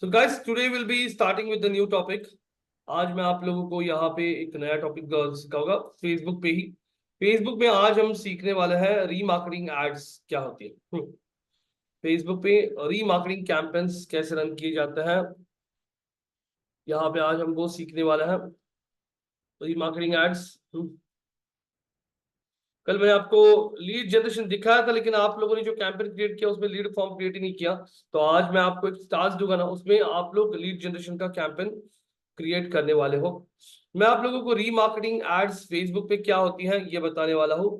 So guys, today we'll be starting with the new topic. आज मैं आप लोगों को यहाँ पे एक नया टॉपिक सिखाऊंगा फेसबुक पे ही। फेसबुक में आज हम सीखने वाले हैं रीमार्केटिंग एड्स क्या होती है। फेसबुक पे रीमार्केटिंग कैंपेन्स कैसे रन किए जाते हैं, यहाँ पे आज हम वो सीखने वाले हैं। रीमार्केटिंग एड्स, कल मैंने आपको लीड जनरेशन दिखाया था, लेकिन आप लोगों ने जो कैंपेन क्रिएट किया उसमें लीड फॉर्म क्रिएट ही नहीं किया। तो आज मैं आपको एक टास्क दूंगा ना, उसमें आप लोग लीड जनरेशन का कैंपेन क्रिएट करने वाले हो। मैं आप लोगों को रीमार्केटिंग एड्स फेसबुक पे क्या होती हैं ये बताने वाला हूं।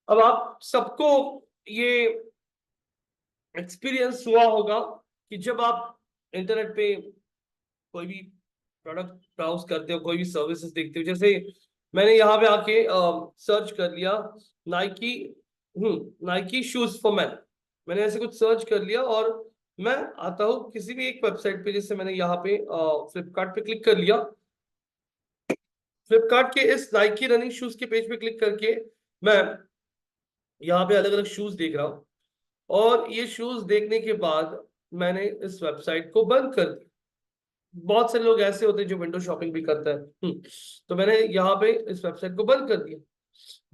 अब आप सबको ये एक्सपीरियंस हुआ होगा कि जब आप इंटरनेट पे कोई भी प्रोडक्ट ब्राउज करते हो, कोई भी सर्विसेज देखते हो, जैसे मैंने यहाँ पे आके सर्च कर लिया Nike Nike shoes for man. मैंने ऐसे कुछ सर्च कर लिया और मैं आता हूँ किसी भी एक वेबसाइट पे, जैसे मैंने यहाँ पे फ्लिपकार्ट पे क्लिक कर लिया। फ्लिपकार्ट के इस नाइकी रनिंग शूज के पेज पे क्लिक करके मैं यहाँ पे अलग अलग शूज देख रहा हूँ, और ये शूज देखने के बाद मैंने इस वेबसाइट को बंद कर दिया। बहुत से लोग ऐसे होते हैं जो विंडो शॉपिंग भी करते हैं। तो मैंने यहाँ पे इस वेबसाइट को बंद कर दिया।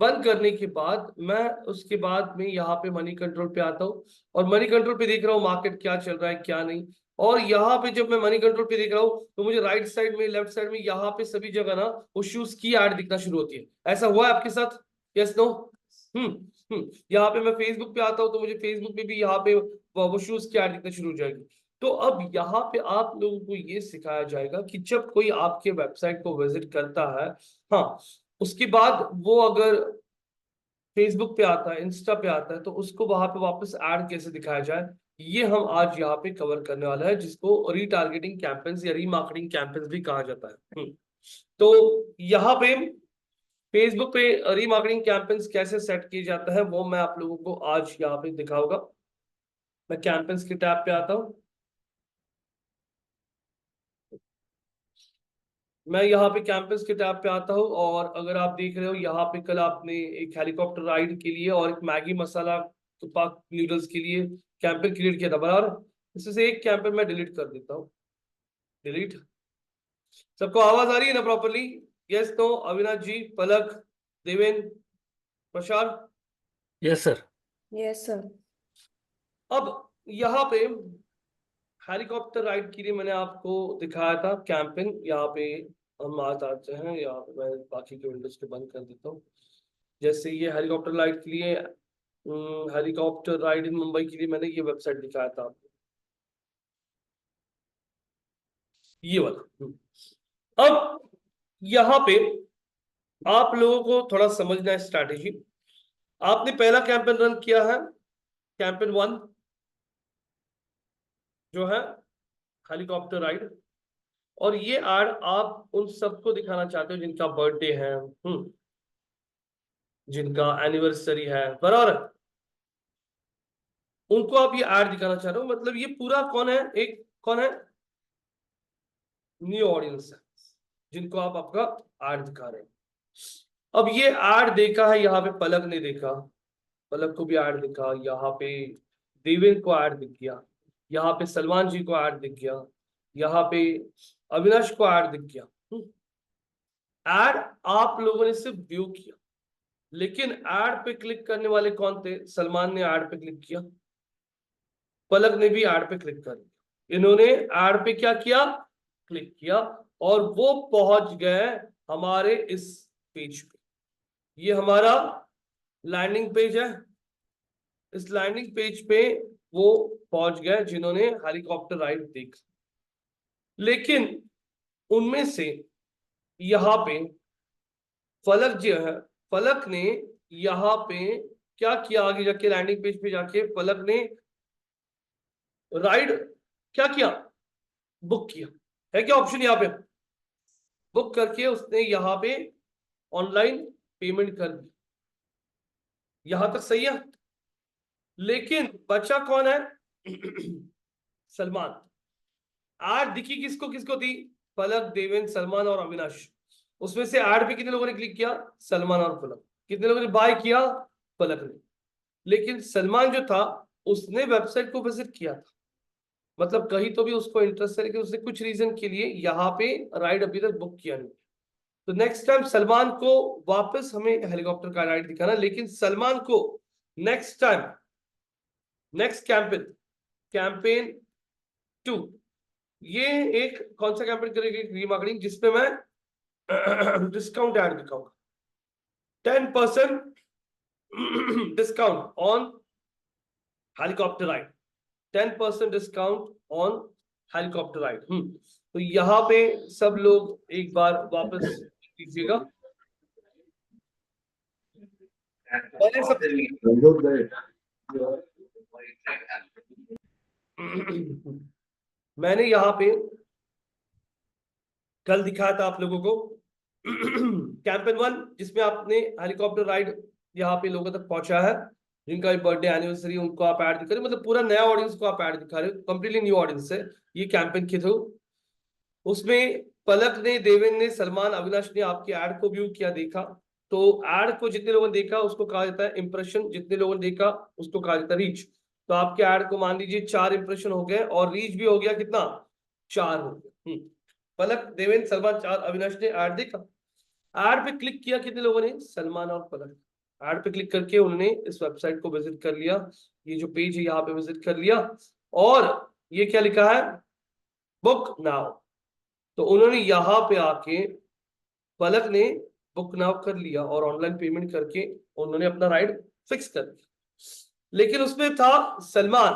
बंद करने के बाद मैं उसके बाद में यहाँ पे मनी कंट्रोल पे आता हूँ, और मनी कंट्रोल पे देख रहा हूँ मार्केट क्या चल रहा है क्या नहीं। और यहाँ पे जब मैं मनी कंट्रोल पे देख रहा हूँ तो मुझे राइट साइड में, लेफ्ट साइड में, यहाँ पे सभी जगह ना वो शूज की ऐड दिखना शुरू होती है। ऐसा हुआ है आपके साथ? Yes no? यहाँ पे मैं फेसबुक पे आता हूँ तो मुझे फेसबुक पे भी यहाँ पे वो शूज की ऐड दिखना शुरू हो जाएगी। तो अब यहाँ पे आप लोगों को ये सिखाया जाएगा कि जब कोई आपके वेबसाइट को विजिट करता है, हाँ, उसके बाद वो अगर फेसबुक पे आता है, इंस्टा पे आता है, तो उसको वहां पे वापस ऐड कैसे दिखाया जाए, ये हम आज यहाँ पे कवर करने वाला है, जिसको रीटारगेटिंग कैंपेन्स या रीमार्केटिंग कैंपेन्स भी कहा जाता है। तो यहाँ पे फेसबुक पे रीमार्केटिंग कैंपेन्स कैसे सेट किए जाते हैं वो मैं आप लोगों को आज यहाँ पे दिखाऊंगा। मैं कैंपेन्स के टैब पे आता हूँ। मैं यहाँ पे कैंपस के टैब पे आता हूँ, और अगर आप देख रहे हो यहाँ पे कल आपने एक हेलीकॉप्टर राइड के लिए और एक मैगी मसाला पाक नूडल्स के लिए कैंपेन क्रिएट किया था, बराबर। इसमें से एक कैंपेन मैं डिलीट कर देता हूँ। डिलीट। सबको आवाज आ रही है ना properly? Yes no? Avinash ji, Palak, Devendra, Prashant? Yes sir. Yes sir. अब यहाँ पे हेलीकॉप्टर राइड के लिए मैंने आपको दिखाया था कैंपेन। यहाँ पे हम आ जाते हैं, यहाँ पे मैं बाकी के विंडोज को बंद कर देता हूँ। जैसे ये हेलीकॉप्टर राइड के लिए, हेलीकॉप्टर राइड इन मुंबई के लिए मैंने ये वेबसाइट दिखाया था आपको, ये वाला। अब यहाँ पे आप लोगों को थोड़ा समझना है स्ट्रैटेजी। आपने पहला कैंपेन रन किया है, कैंपेन 1 जो है हेलीकॉप्टर राइड, और ये एड आप उन सबको दिखाना चाहते हो जिनका बर्थडे है, जिनका एनिवर्सरी है, बराबर। उनको आप ये ऐड दिखाना चाह रहे हो, मतलब ये पूरा कौन है, एक कौन है, न्यू ऑडियंस है जिनको आप आपका ऐड दिखा रहे हो। अब ये ऐड देखा है यहाँ पे पलक ने देखा, पलक को भी ऐड दिखा, यहाँ पे देवेंद्र को ऐड दिख गया, यहाँ पे सलमान जी को ऐड दिख गया, यहाँ पे अविनाश को ऐड दिख गया। ऐड आप लोगों ने सिर्फ व्यू किया, लेकिन ऐड पे क्लिक करने वाले कौन थे? सलमान ने ऐड पे क्लिक किया, पलक ने भी ऐड पे क्लिक कर दिया। इन्होंने ऐड पे क्या किया? क्लिक किया, और वो पहुंच गए हमारे इस पेज पे। ये हमारा लैंडिंग पेज है। इस लैंडिंग पेज पे वो पहुंच गए जिन्होंने हेलीकॉप्टर राइड देखा। लेकिन उनमें से यहाँ पे फलक जो है, फलक ने यहाँ पे क्या किया? आगे जाके लैंडिंग पेज पे जाके फलक ने राइड क्या किया? बुक किया। है क्या ऑप्शन यहाँ पे? बुक करके उसने यहाँ पे ऑनलाइन पेमेंट कर दी। यहां तक सही है, लेकिन बचा कौन है? सलमान। ऐड दिखी किसको किसको थी? फलक, देवेंद्र, सलमान और अविनाश। उसमें से ऐड पे कितने लोगों ने क्लिक किया? सलमान और फलक। कितने लोगों ने बाय किया? फलक ने। लेकिन सलमान जो था उसने वेबसाइट को विजिट किया था, मतलब कहीं तो भी उसको इंटरेस्ट है, लेकिन उसने कुछ रीजन के लिए यहाँ पे राइड अभी तक बुक किया नहीं। तो नेक्स्ट टाइम सलमान को वापस हमें हेलीकॉप्टर का राइड दिखाना, लेकिन सलमान को next time, next campaign, campaign 2, ये एक कौन सा कैंपेन करेगी, रीमार्केटिंग, जिसपे मैं डिस्काउंट ऐड दिखाऊंगा, 10% discount on helicopter ride, 10% discount on helicopter ride. तो यहाँ पे सब लोग एक बार वापस कीजिएगा। मैंने यहाँ पे कल दिखाया था आप लोगों को कैंपेन 1, जिसमें आपने हेलीकॉप्टर राइड यहाँ पे लोगों तक पहुंचा है, जिनका बर्थडे एनिवर्सरी, उनको आप ऐड दिखा रहे हो, मतलब पूरा नया ऑडियंस को आप ऐड दिखा रहे हो, कंप्लीटली न्यू ऑडियंस है ये कैंपेन के थ्रू। उसमें पलक ने, देवेन ने, सलमान, अविनाश ने आपके ऐड को व्यू किया, देखा। तो ऐड को जितने लोगों ने देखा उसको कहा जाता है इंप्रेशन, जितने लोगों ने देखा उसको कहा जाता है रीच। तो आपके ऐड को मान लीजिए 4 इंप्रेशन हो गए और रीच भी हो गया कितना, 4 हो गया। पलक, देवेन, सलमान 4, अविनाश ने ऐड देखा। ऐड पे क्लिक किया कितने लोगों ने, सलमान और पलक। ऐड पे क्लिक करके उन्होंने इस वेबसाइट को विजिट कर लिया, ये जो पेज है यहाँ पे विजिट कर लिया, और ये क्या लिखा है, बुक नाउ। तो उन्होंने यहाँ पे आके, पलक ने बुक नाउ कर लिया और ऑनलाइन पेमेंट करके उन्होंने अपना राइड फिक्स कर दिया। लेकिन उसमें था सलमान,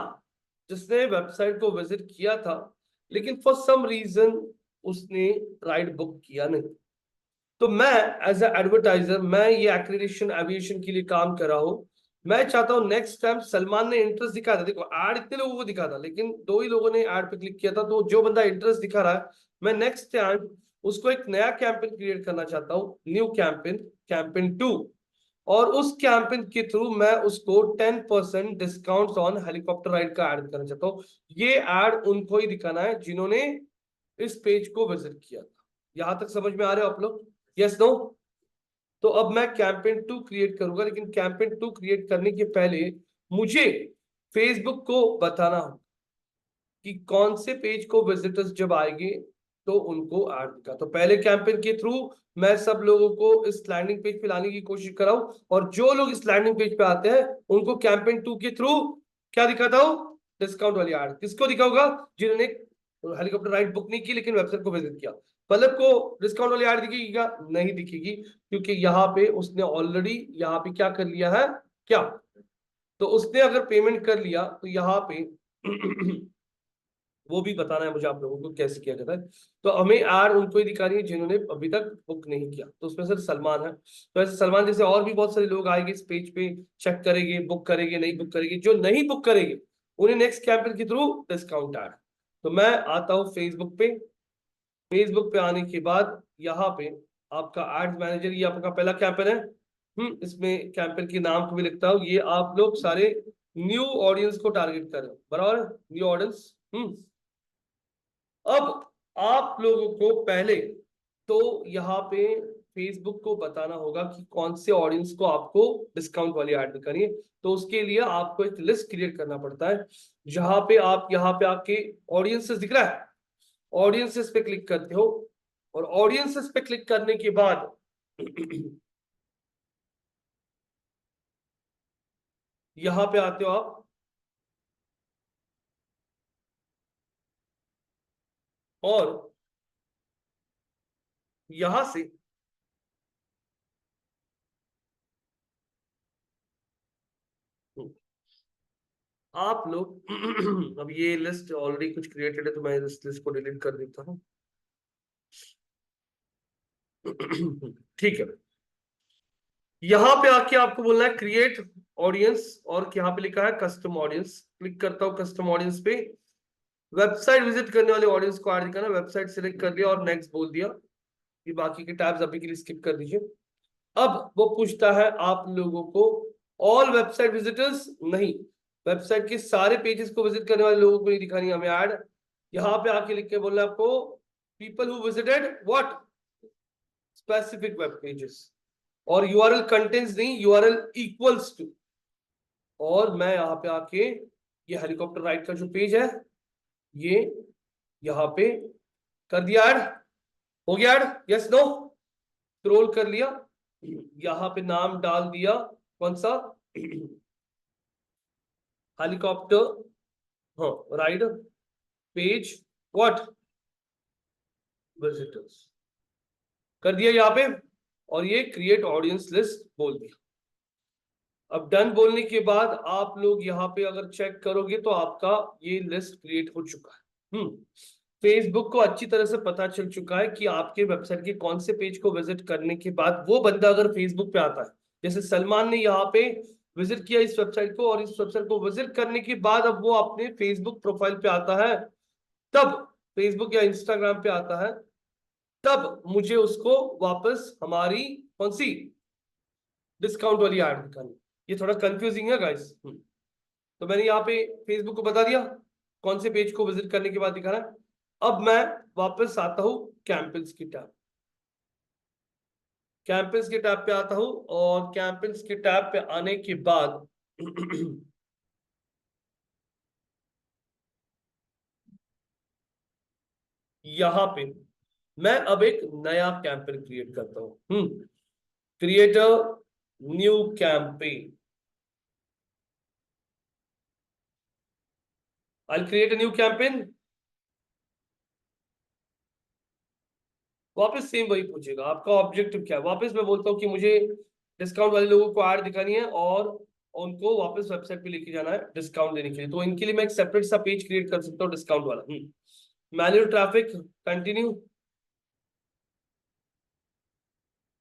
जिसने वेबसाइट को विजिट किया था, लेकिन फॉर सम रीजन उसने राइड बुक किया नहीं। तो मैं एज ए एडवर्टाइजर, मैं ये एक्रेडिटेशन एविएशन के लिए काम कर रहा हूँ, मैं चाहता हूँ नेक्स्ट टाइम, सलमान ने इंटरेस्ट दिखा था, देखो ऐड इतने लोगों को दिखा था, लेकिन 2 ही लोगों ने ऐड पे क्लिक किया था, तो जो बंदा इंटरेस्ट दिखा रहा है, मैं नेक्स्ट टाइम उसको एक नया कैंपेन क्रिएट करना चाहता हूँ, न्यू कैंपेन, कैंपेन 2। और उस कैंपेन के थ्रू मैं उसको 10% डिस्काउंट ऑन हेलीकॉप्टर राइड का ऐड करना चाहता हूँ। ये ऐड उनको ही दिखाना है जिन्होंने इस पेज को विजिट किया था। यहां तक समझ में आ रहे हो आप लोग, यस नो? तो अब मैं कैंपेन 2 क्रिएट करूंगा, लेकिन कैंपेन 2 क्रिएट करने के पहले मुझे फेसबुक को बताना हो कि कौन से पेज को विजिटर्स जब आएंगे तो उनको ऐड दिखा। तो पहले कैंपेन के थ्रू मैं सब लोगों को इस लैंडिंग पेज पे लाने की कोशिश कराऊं, और जो लोग इस लैंडिंग पेज पे आते हैं उनको कैंपेन 2 के थ्रू क्या दिखाता हूं, डिस्काउंट वाली ऐड। किसको दिखाऊंगा, जिन्होंने हेलीकॉप्टर राइड बुक नहीं की लेकिन वेबसाइट को विजिट किया। पलक को डिस्काउंट वाली ऐड दिखेगी क्या, नहीं दिखेगी, क्योंकि यहाँ पे उसने ऑलरेडी यहाँ पे क्या कर लिया है, क्या, तो उसने अगर पेमेंट कर लिया तो यहाँ पे वो भी बताना है मुझे आप लोगों को कैसे किया जाता है। तो हमें ऐड उनको ही दिखानी है जिन्होंने अभी तक बुक नहीं किया, तो उसमें सिर्फ सलमान है। तो ऐसे सलमान जैसे और भी बहुत सारे लोग आएंगे इस पेज पे, चेक करेंगे, बुक करेंगे, नहीं बुक करेंगे, जो नहीं बुक करेंगे उन्हें नेक्स्ट कैंपेन के थ्रू डिस्काउंट ऐड। तो मैं आता हूँ फेसबुक पे। फेसबुक पे आने के बाद यहाँ पे आपका एड्स मैनेजर, ये आपका पहला कैंपेन है। इसमें कैंपेन के नाम को भी लिखता हूँ, ये आप लोग सारे न्यू ऑडियंस को टारगेट कर रहे हो, बराबर, न्यू ऑडियंस। अब आप लोगों को पहले तो यहाँ पे फेसबुक को बताना होगा कि कौन से ऑडियंस को आपको डिस्काउंट वाली ऐड करनी है। तो उसके लिए आपको एक लिस्ट क्रिएट करना पड़ता है, जहां पे आप यहाँ पे आके ऑडियंसेस दिख रहा है, ऑडियंसेस पे क्लिक करते हो, और ऑडियंसेस पे क्लिक करने के बाद यहां पे आते हो आप, और यहां से आप लोग अब ये लिस्ट ऑलरेडी कुछ क्रिएटेड है तो मैं इस लिस्ट को डिलीट कर देता हूँ। ठीक है, यहां पे आके आपको बोलना है क्रिएट ऑडियंस, और यहाँ पे लिखा है कस्टम ऑडियंस। क्लिक करता हूँ कस्टम ऑडियंस पे, वेबसाइट विजिट करने वाले ऑडियंस को ऐड दिखाना, वेबसाइट सिलेक्ट कर लिया और नेक्स्ट बोल दिया। ये बाकी के टैब्स अभी के लिए स्किप कर दीजिए। अब वो पूछता है आप लोगों को ऑल वेबसाइट विजिटर्स, नहीं, वेबसाइट के सारे पेजेस को विजिट करने वाले लोगों को नहीं दिखानी हमें ऐड। यहाँ पे आके लिख के बोलना आपको people who visited what, specific web pages, और यूआरएल कंटेंट्स नहीं, यूआरएल इक्वल्स टू। और मैं यहाँ पे आके ये हेलीकॉप्टर राइड का जो पेज है ये यहाँ पे कर दिया ऐड, हो गया ऐड, यस नो, स्क्रॉल कर लिया, यहाँ पे नाम डाल दिया, कौन सा, हेलीकॉप्टर, हाँ राइड, पेज व्हाट, विजिटर्स, कर दिया यहाँ पे, और ये क्रिएट ऑडियंस लिस्ट बोल दिया। अब डन बोलने के बाद आप लोग यहाँ पे अगर चेक करोगे तो आपका ये लिस्ट क्रिएट हो चुका है। फेसबुक को अच्छी तरह से पता चल चुका है कि आपके वेबसाइट के कौन से पेज को विजिट करने के बाद वो बंदा अगर फेसबुक पे आता है, जैसे सलमान ने यहाँ पे विजिट किया इस वेबसाइट को, और इस वेबसाइट को विजिट करने के बाद अब वो अपने फेसबुक प्रोफाइल पे आता है, तब फेसबुक या इंस्टाग्राम पे आता है, तब मुझे उसको वापस हमारी कौन सी डिस्काउंट वाली ऐड दिखानी। ये थोड़ा कंफ्यूजिंग है गाइस। तो मैंने यहाँ पे फेसबुक को बता दिया कौन से पेज को विजिट करने के बाद दिखाना है। अब मैं वापस आता हूं कैंपेन्स की टैब, कैंपेन्स के टैब पे आता हूं, और कैंपेन्स के टैब पे आने के बाद यहां पे मैं अब एक नया कैंपेन क्रिएट करता हूं। Create a new campaign, I create a new campaign, वापस सेम वही पूछेगा आपका ऑब्जेक्टिव क्या है। वापस मैं बोलता हूँ कि मुझे डिस्काउंट वाले लोगों को ऐड दिखानी है और उनको वापस वेबसाइट पे लेके जाना है डिस्काउंट देने के लिए, तो इनके लिए मैं एक सेपरेट सा पेज क्रिएट कर सकता हूँ डिस्काउंट वाला। मैन्युअल ट्रैफिक, कंटिन्यू,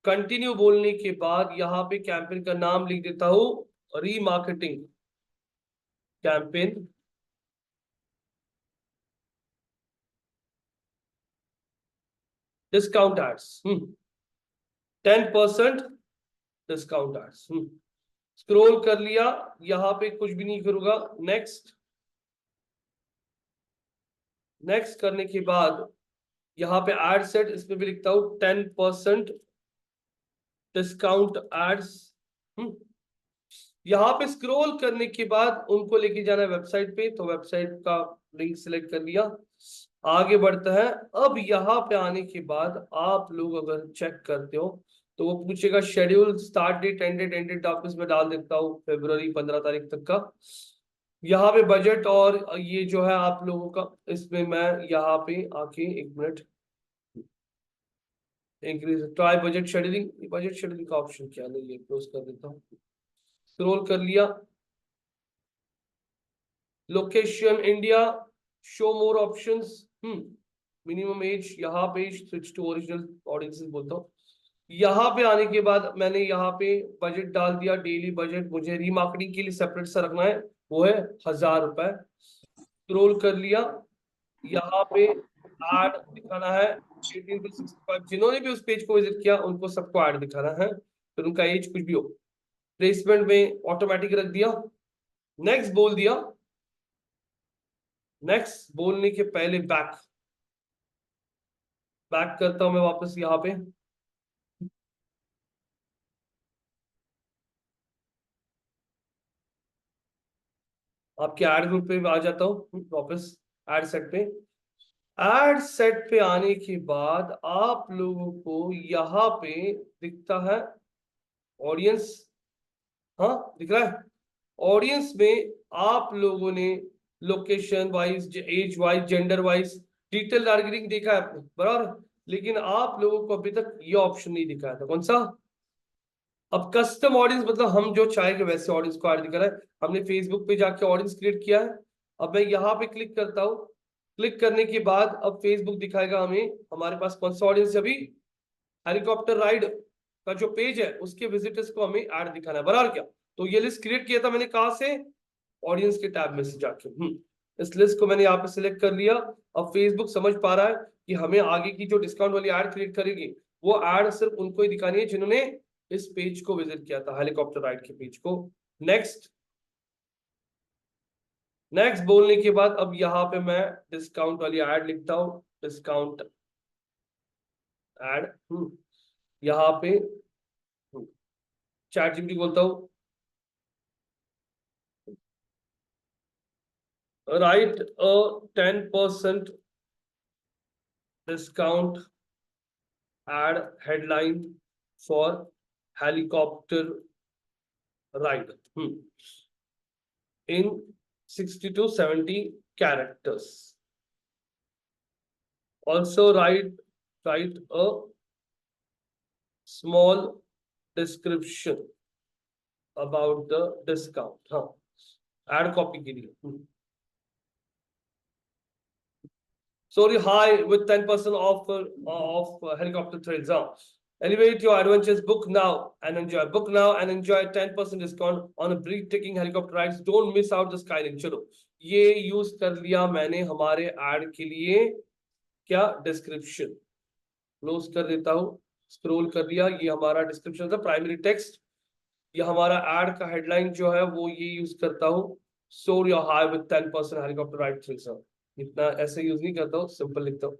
कंटिन्यू बोलने के बाद यहाँ पे कैंपेन का नाम लिख देता हूँ remarketing campaign, discount ads, 10% discount ads. Scroll कर लिया, यहाँ पे कुछ भी नहीं करूंगा, नेक्स्ट, नेक्स्ट करने के बाद यहाँ पे एड सेट, इसमें भी लिखता हूँ 10% डिस्काउंट एड्स। यहाँ पे स्क्रॉल करने के बाद उनको लेके जाना है वेबसाइट पे, तो वेबसाइट का लिंक सिलेक्ट कर लिया, आगे बढ़ता है। अब यहाँ पे आने के बाद आप लोग अगर चेक करते हो तो वो पूछेगा schedule, start date, end date, end date वापस मैं डाल देता हूँ फरवरी 15 तारीख तक का। यहाँ पे बजट और ये जो है आप लोगों का, इसमें मैं यहाँ पे आके एक minute, increase try budget scheduling, budget scheduling का ऑप्शन क्या नहीं है, क्लोज कर देता हूँ, स्क्रॉल कर लिया, location India, show more options, minimum age, यहाँ पे स्विच टू ओरिजिनल ऑडियंसेस बोलता हूँ। यहाँ पे आने के बाद मैंने यहाँ पे बजट डाल दिया, डेली बजट मुझे रीमार्केटिंग के लिए सेपरेट सा रखना है, वो है 1000 रुपए, स्क्रॉल कर लिया, यहाँ पे ऐड दिखाना है 18 to 65, जिन्होंने भी उस पेज को विजिट किया उनको सबको ऐड दिखाना है, फिर उनका एज कुछ भी हो, प्लेसमेंट में ऑटोमेटिक रख दिया, नेक्स्ट बोल दिया, नेक्स्ट बोलने के पहले बैक, बैक करता हूं मैं वापस यहाँ पे, आपके ऐड ग्रुप पे आ जाता हूँ वापस, ऐड सेट पे, ऐड सेट पे आने के बाद आप लोगों को यहाँ पे दिखता है ऑडियंस, हाँ दिख रहा है, ऑडियंस में आप लोगों ने location wise, age wise, gender wise detail targeting देखा है आपने बराबर, लेकिन आप लोगों को अभी तक ये ऑप्शन नहीं दिखाया था, कौन सा, अब कस्टम ऑडियंस, मतलब हम जो चाहेंगे वैसे ऑडियंस को ऐड दिखा रहा है, हमने फेसबुक पे जाके ऑडियंस क्रिएट किया है। अब मैं यहाँ पे क्लिक करता हूँ, क्लिक करने के बाद अब फेसबुक दिखाएगा हमें हमारे पास कौन सा ऑडियंस है, अभी हेलीकॉप्टर राइड का जो पेज है उसके विजिटर्स को हमें ऐड दिखाना है बराबर क्या। तो ये लिस्ट क्रिएट किया था मैंने कहाँ से, ऑडियंस के टैब में से जाके, इस लिस्ट को मैंने यहाँ पे सिलेक्ट कर लिया। अब फेसबुक समझ पा रहा है कि हमें आगे की जो डिस्काउंट वाली ऐड क्रिएट करेगी वो ऐड सिर्फ उनको ही दिखानी है जिन्होंने इस पेज को विजिट किया था, हेलीकॉप्टर राइड के पेज को। नेक्स्ट, नेक्स्ट बोलने के बाद अब यहाँ पे मैं डिस्काउंट वाली ऐड लिखता हूँ, डिस्काउंट ऐड, यहाँ पे चैट जीपीटी बोलता हूँ write a 10% discount ad headline for helicopter ride in 60 to 70 characters. Also write a small description about the discount. Ad copy के लिए. Sorry, hi with 10% offer of helicopter thrills. Elevate your adventures. Book now and enjoy. Book now and enjoy 10% discount on a breathtaking helicopter rides. Don't miss out the skyline. चलो ये use कर लिया मैंने हमारे add के लिए. क्या description close कर देता हूं. स्क्रॉल कर लिया. ये हमारा डिस्क्रिप्शन था, प्राइमरी टेक्स्ट. ये हमारा एड का हेडलाइन जो है वो ये यूज करता हूं. सोर your high with 10% helicopter ride thrills. इतना ऐसे यूज नहीं करता हूं, सिंपल लिखता हूं.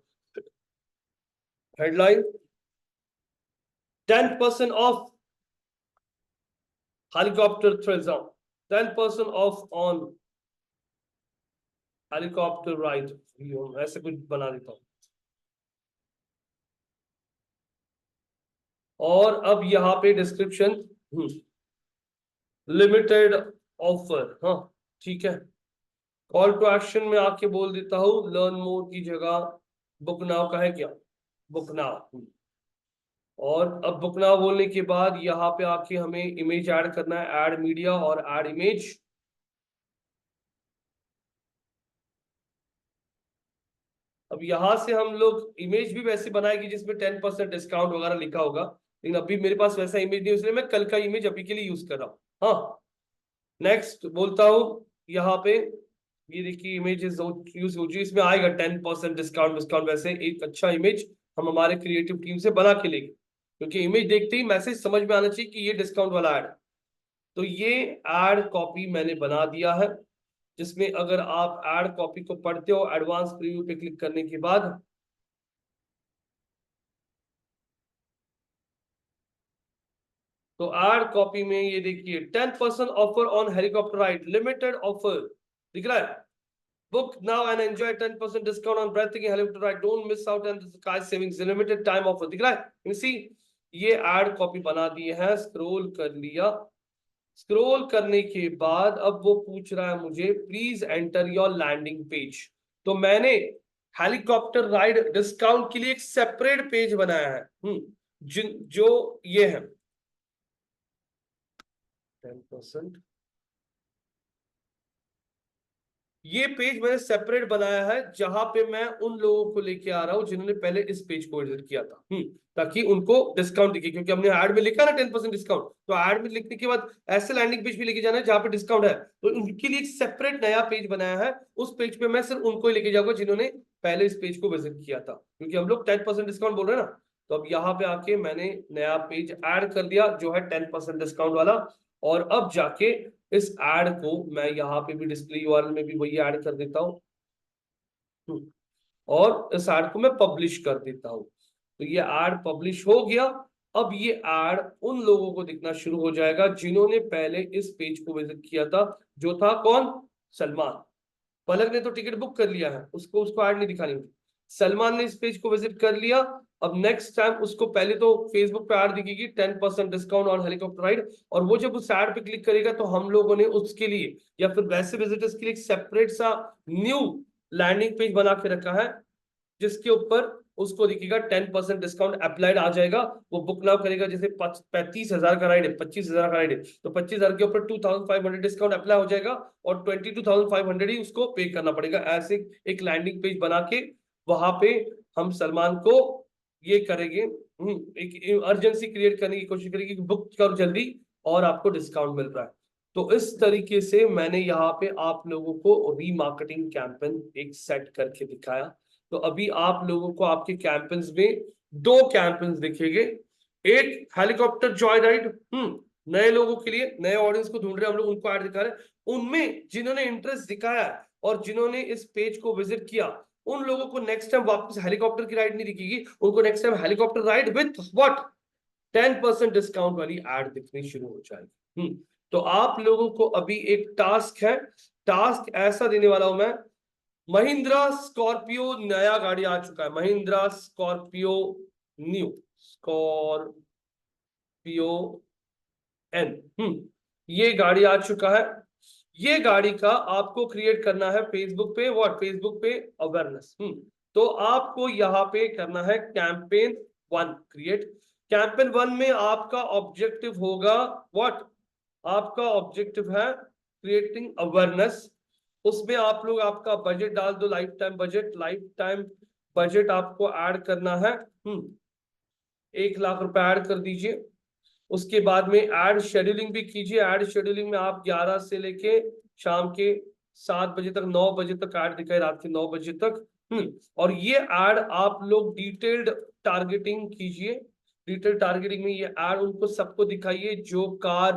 Headline 10% of helicopter thrills. 10% of on helicopter ride. ऐसे कुछ बना देता हूं. और अब यहाँ पे डिस्क्रिप्शन लिमिटेड ऑफर. हाँ ठीक है. कॉल टू एक्शन में आके बोल देता हूं लर्न मोर की जगह बुक नाउ का है क्या, बुक नाउ. और अब बुक नाउ बोलने के बाद यहाँ पे आके हमें इमेज ऐड करना है. ऐड मीडिया और ऐड इमेज. अब यहां से हम लोग इमेज भी वैसे बनाएंगे जिसमें 10% डिस्काउंट वगैरह लिखा होगा, लेकिन अभी मेरे पास वैसा इमेज नहीं, इसलिए मैं कल का इमेज अभी के लिए यूज कर रहा हूँ. हाँ नेक्स्ट बोलता हूँ यहाँ पे. ये देखिए इमेज यूज हो चुकी. इसमें आएगा 10% डिस्काउंट. वैसे एक अच्छा इमेज हम हमारे क्रिएटिव टीम से बना के लेंगे, क्योंकि इमेज देखते ही मैसेज समझ में आना चाहिए कि ये डिस्काउंट वाला ऐड. तो ये ऐड कॉपी मैंने बना दिया है, जिसमें अगर आप ऐड कॉपी को पढ़ते हो एडवांस प्रीव्यू पे क्लिक करने के बाद तो ऐड कॉपी में ये देखिए 10% offer on helicopter ride, limited offer दिख रहा है. Book now and enjoy 10% discount on breathtaking helicopter ride. Don't miss out on the sky savings. Limited time offer. दिख रहा है? You see, ये एड कॉपी बना दिए हैं. स्क्रॉल कर लिया. स्क्रॉल करने के बाद अब वो पूछ रहा है मुझे please enter your landing page. तो मैंने हेलीकॉप्टर राइड डिस्काउंट के लिए एक सेपरेट पेज बनाया है. जो ये है 10%. ये पेज मैंने सेपरेट बनाया है, जहां पे मैं उन लोगों को लेके आ रहा हूं जिन्होंने पहले इस पेज को विजिट किया था, ताकि उनको डिस्काउंट दिखे. क्योंकि हमने ऐड में लिखा ना 10% डिस्काउंट, तो ऐड में लिखने के बाद ऐसे लैंडिंग पेज भी लेके जाना है जहां पे डिस्काउंट है. तो उनके लिए एक सेपरेट नया पेज बनाया है. उस पेज पे मैं सिर्फ उनको ही लेके जाऊंगा जिन्होंने पहले इस पेज को विजिट किया था, क्योंकि हम लोग 10% डिस्काउंट बोल रहे हैं ना. तो अब यहाँ पे आके मैंने नया पेज ऐड कर दिया जो है 10% डिस्काउंट वाला. और अब जाके इस ऐड को मैं यहाँ पे भी डिस्प्ले यूआरएल में भी वही ऐड कर देता हूँ, और इस ऐड को मैं पब्लिश कर देता हूँ. तो ये ऐड पब्लिश हो गया. अब ये ऐड उन लोगों को दिखना शुरू हो जाएगा जिन्होंने पहले इस पेज को विजिट किया था, जो था कौन, सलमान. पलक ने तो टिकट बुक कर लिया है, उसको ऐड नहीं दिखानी होती. सलमान ने इस पेज को विजिट कर लिया. अब नेक्स्ट टाइम उसको पहले तो फेसबुक पे ऐड दिखेगी 10% डिस्काउंट ऑन हेलीकॉप्टर राइड, और वो जब उस ऐड पे क्लिक करेगा तो हम लोगों ने उसके लिए या फिर वैसे विजिटर्स के लिए एक सेपरेट सा न्यू लैंडिंग पेज बना के रखा है, जिसके ऊपर उसको दिखेगा 10% डिस्काउंट अप्लाइड आ जाएगा. वो बुक नाउ करेगा. जैसे 35,000 का राइड है, 25,000 का राइड है, तो 25,000 के ऊपर 2,500 डिस्काउंट अप्लाई हो जाएगा और 22,500 ही उसको पे करना पड़ेगा. ऐसे एक लैंडिंग पेज बना के वहां पे हम सलमान को ये करेंगे, एक अर्जेंसी क्रिएट करने की कोशिश करेंगे कि बुक करो जल्दी और आपको डिस्काउंट मिल रहा है. तो इस तरीके से मैंने यहाँ पे आप लोगों को रीमार्केटिंग कैंपेन एक सेट करके दिखाया. तो अभी आप लोगों को आपके कैंपेन्स में 2 कैंपेन्स दिखेंगे. एक हेलीकॉप्टर जॉय राइड, नए लोगों के लिए, नए ऑडियंस को ढूंढ रहे हैं हम लोग, उनको ऐड दिखा रहे हैं. उनमें जिन्होंने इंटरेस्ट दिखाया और जिन्होंने इस पेज को विजिट किया, उन लोगों को नेक्स्ट टाइम वापस हेलीकॉप्टर की राइड नहीं दिखेगी. उनको next time helicopter ride with what, 10% discount वाली ऐड दिखनी शुरू हो जाएगी. तो आप लोगों को अभी एक टास्क है. टास्क ऐसा देने वाला हूं मैं, महिंद्रा स्कॉर्पियो नया गाड़ी आ चुका है, Mahindra Scorpio new, Scorpio N, ये गाड़ी आ चुका है। ये गाड़ी का आपको क्रिएट करना है फेसबुक पे, व्हाट, फेसबुक पे अवेयरनेस। तो आपको यहाँ पे करना है कैंपेन 1 क्रिएट। कैंपेन 1 में आपका ऑब्जेक्टिव होगा व्हाट, आपका ऑब्जेक्टिव है क्रिएटिंग अवेयरनेस। उसमें आप लोग आपका बजट डाल दो, life time budget, life time budget आपको ऐड करना है। 1 लाख रुपए ऐड कर दीजिए। उसके बाद में एड शेड्यूलिंग भी कीजिए। एड शेड्यूलिंग में आप 11 से लेके शाम के 7 बजे तक, 9 बजे तक ऐड दिखाए, रात के 9 बजे तक। और ये एड आप लोग डिटेल्ड टारगेटिंग कीजिए। डिटेल्ड टारगेटिंग में ये एड उनको सबको दिखाइए जो कार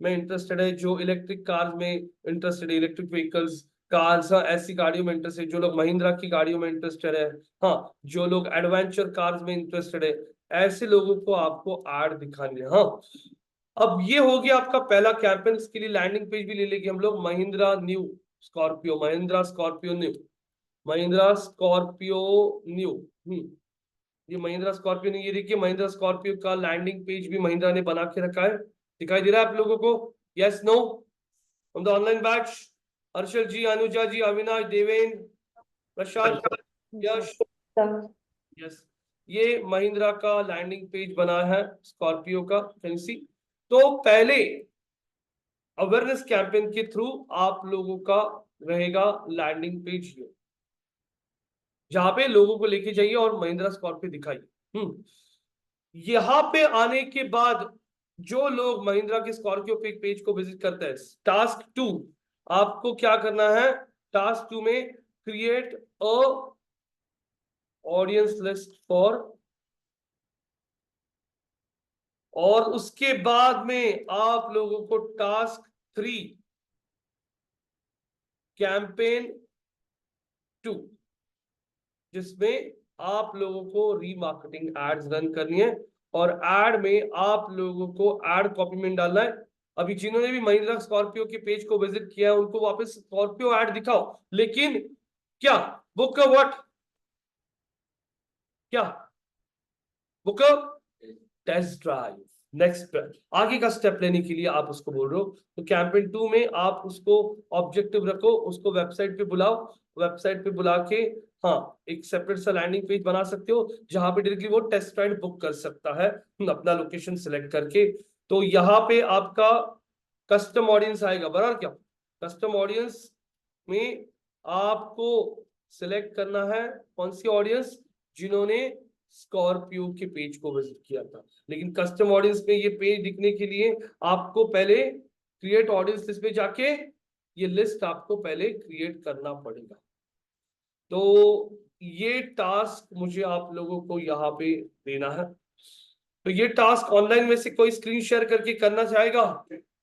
में इंटरेस्टेड है, जो इलेक्ट्रिक कार में इंटरेस्टेड है, इलेक्ट्रिक व्हीकल्स कार्स, ऐसी गाड़ियों में इंटरेस्टेड, जो लोग महिंद्रा की गाड़ियों में इंटरेस्टेड है, हाँ, जो लोग एडवेंचर कार्स में इंटरेस्टेड है, ऐसे लोगों को आपको ऐड दिखाने हैं। हाँ, अब ये हो गया आपका पहला कैंपेन। इसके लिए लैंडिंग पेज भी ले लेंगे हम लोग, Mahindra new Scorpio, Mahindra Scorpio new, Mahindra Scorpio new. ये महिंद्रा स्कॉर्पियो न्यू, ये देखिए महिंद्रा स्कॉर्पियो का लैंडिंग पेज भी महिंद्रा ने बना के रखा है। दिखाई दे रहा है आप लोगों को? Yes, no, from the online batch, Harshal ji, Anuja ji, Avinash, Deven, Prashant, Yash, yes, ये महिंद्रा का लैंडिंग पेज बना है स्कॉर्पियो का, कैन सी। तो पहले अवेयरनेस कैंपेन के थ्रू आप लोगों का रहेगा लैंडिंग पेज, ये जहां पे लोगों को लेके जाइए और महिंद्रा स्कॉर्पियो दिखाइए। यहां पे आने के बाद जो लोग महिंद्रा के स्कॉर्पियो पेज को विजिट करते हैं, टास्क 2 आपको क्या करना है, टास्क 2 में create a audience list for, और उसके बाद में आप लोगों को टास्क 3 कैंपेन 2, जिसमें आप लोगों को रीमार्केटिंग एड्स रन करनी है, और एड में आप लोगों को एड कॉपी में डालना है। अभी जिन्होंने भी महिंद्रा स्कॉर्पियो के पेज को विजिट किया है उनको वापस स्कॉर्पियो एड दिखाओ, लेकिन क्या बुक व्हाट, क्या बुक टेस्ट ड्राइव। नेक्स्ट आगे का स्टेप लेने के लिए आप उसको बोल रहे हो, तो कैंपेन 2 में आप उसको ऑब्जेक्टिव रखो, उसको वेबसाइट पे बुलाओ, वेबसाइट पे बुला के हाँ एक सेपरेट सा लैंडिंग पेज बना सकते हो जहां पे डायरेक्टली वो टेस्ट राइड बुक कर सकता है अपना लोकेशन सिलेक्ट करके। तो यहाँ पे आपका कस्टम ऑडियंस आएगा, बराबर क्या, कस्टम ऑडियंस में आपको सिलेक्ट करना है कौन सी ऑडियंस, जिन्होंने स्कॉर्पियो के पेज को विजिट किया था। लेकिन कस्टम ऑडियंस में ये पेज दिखने के लिए आपको पहले क्रिएट ऑडियंस लिस्ट पे जाके ये लिस्ट आपको पहले क्रिएट करना पड़ेगा। तो ये टास्क मुझे आप लोगों को यहाँ पे देना है। तो ये टास्क ऑनलाइन में से कोई स्क्रीन शेयर करके करना चाहेगा?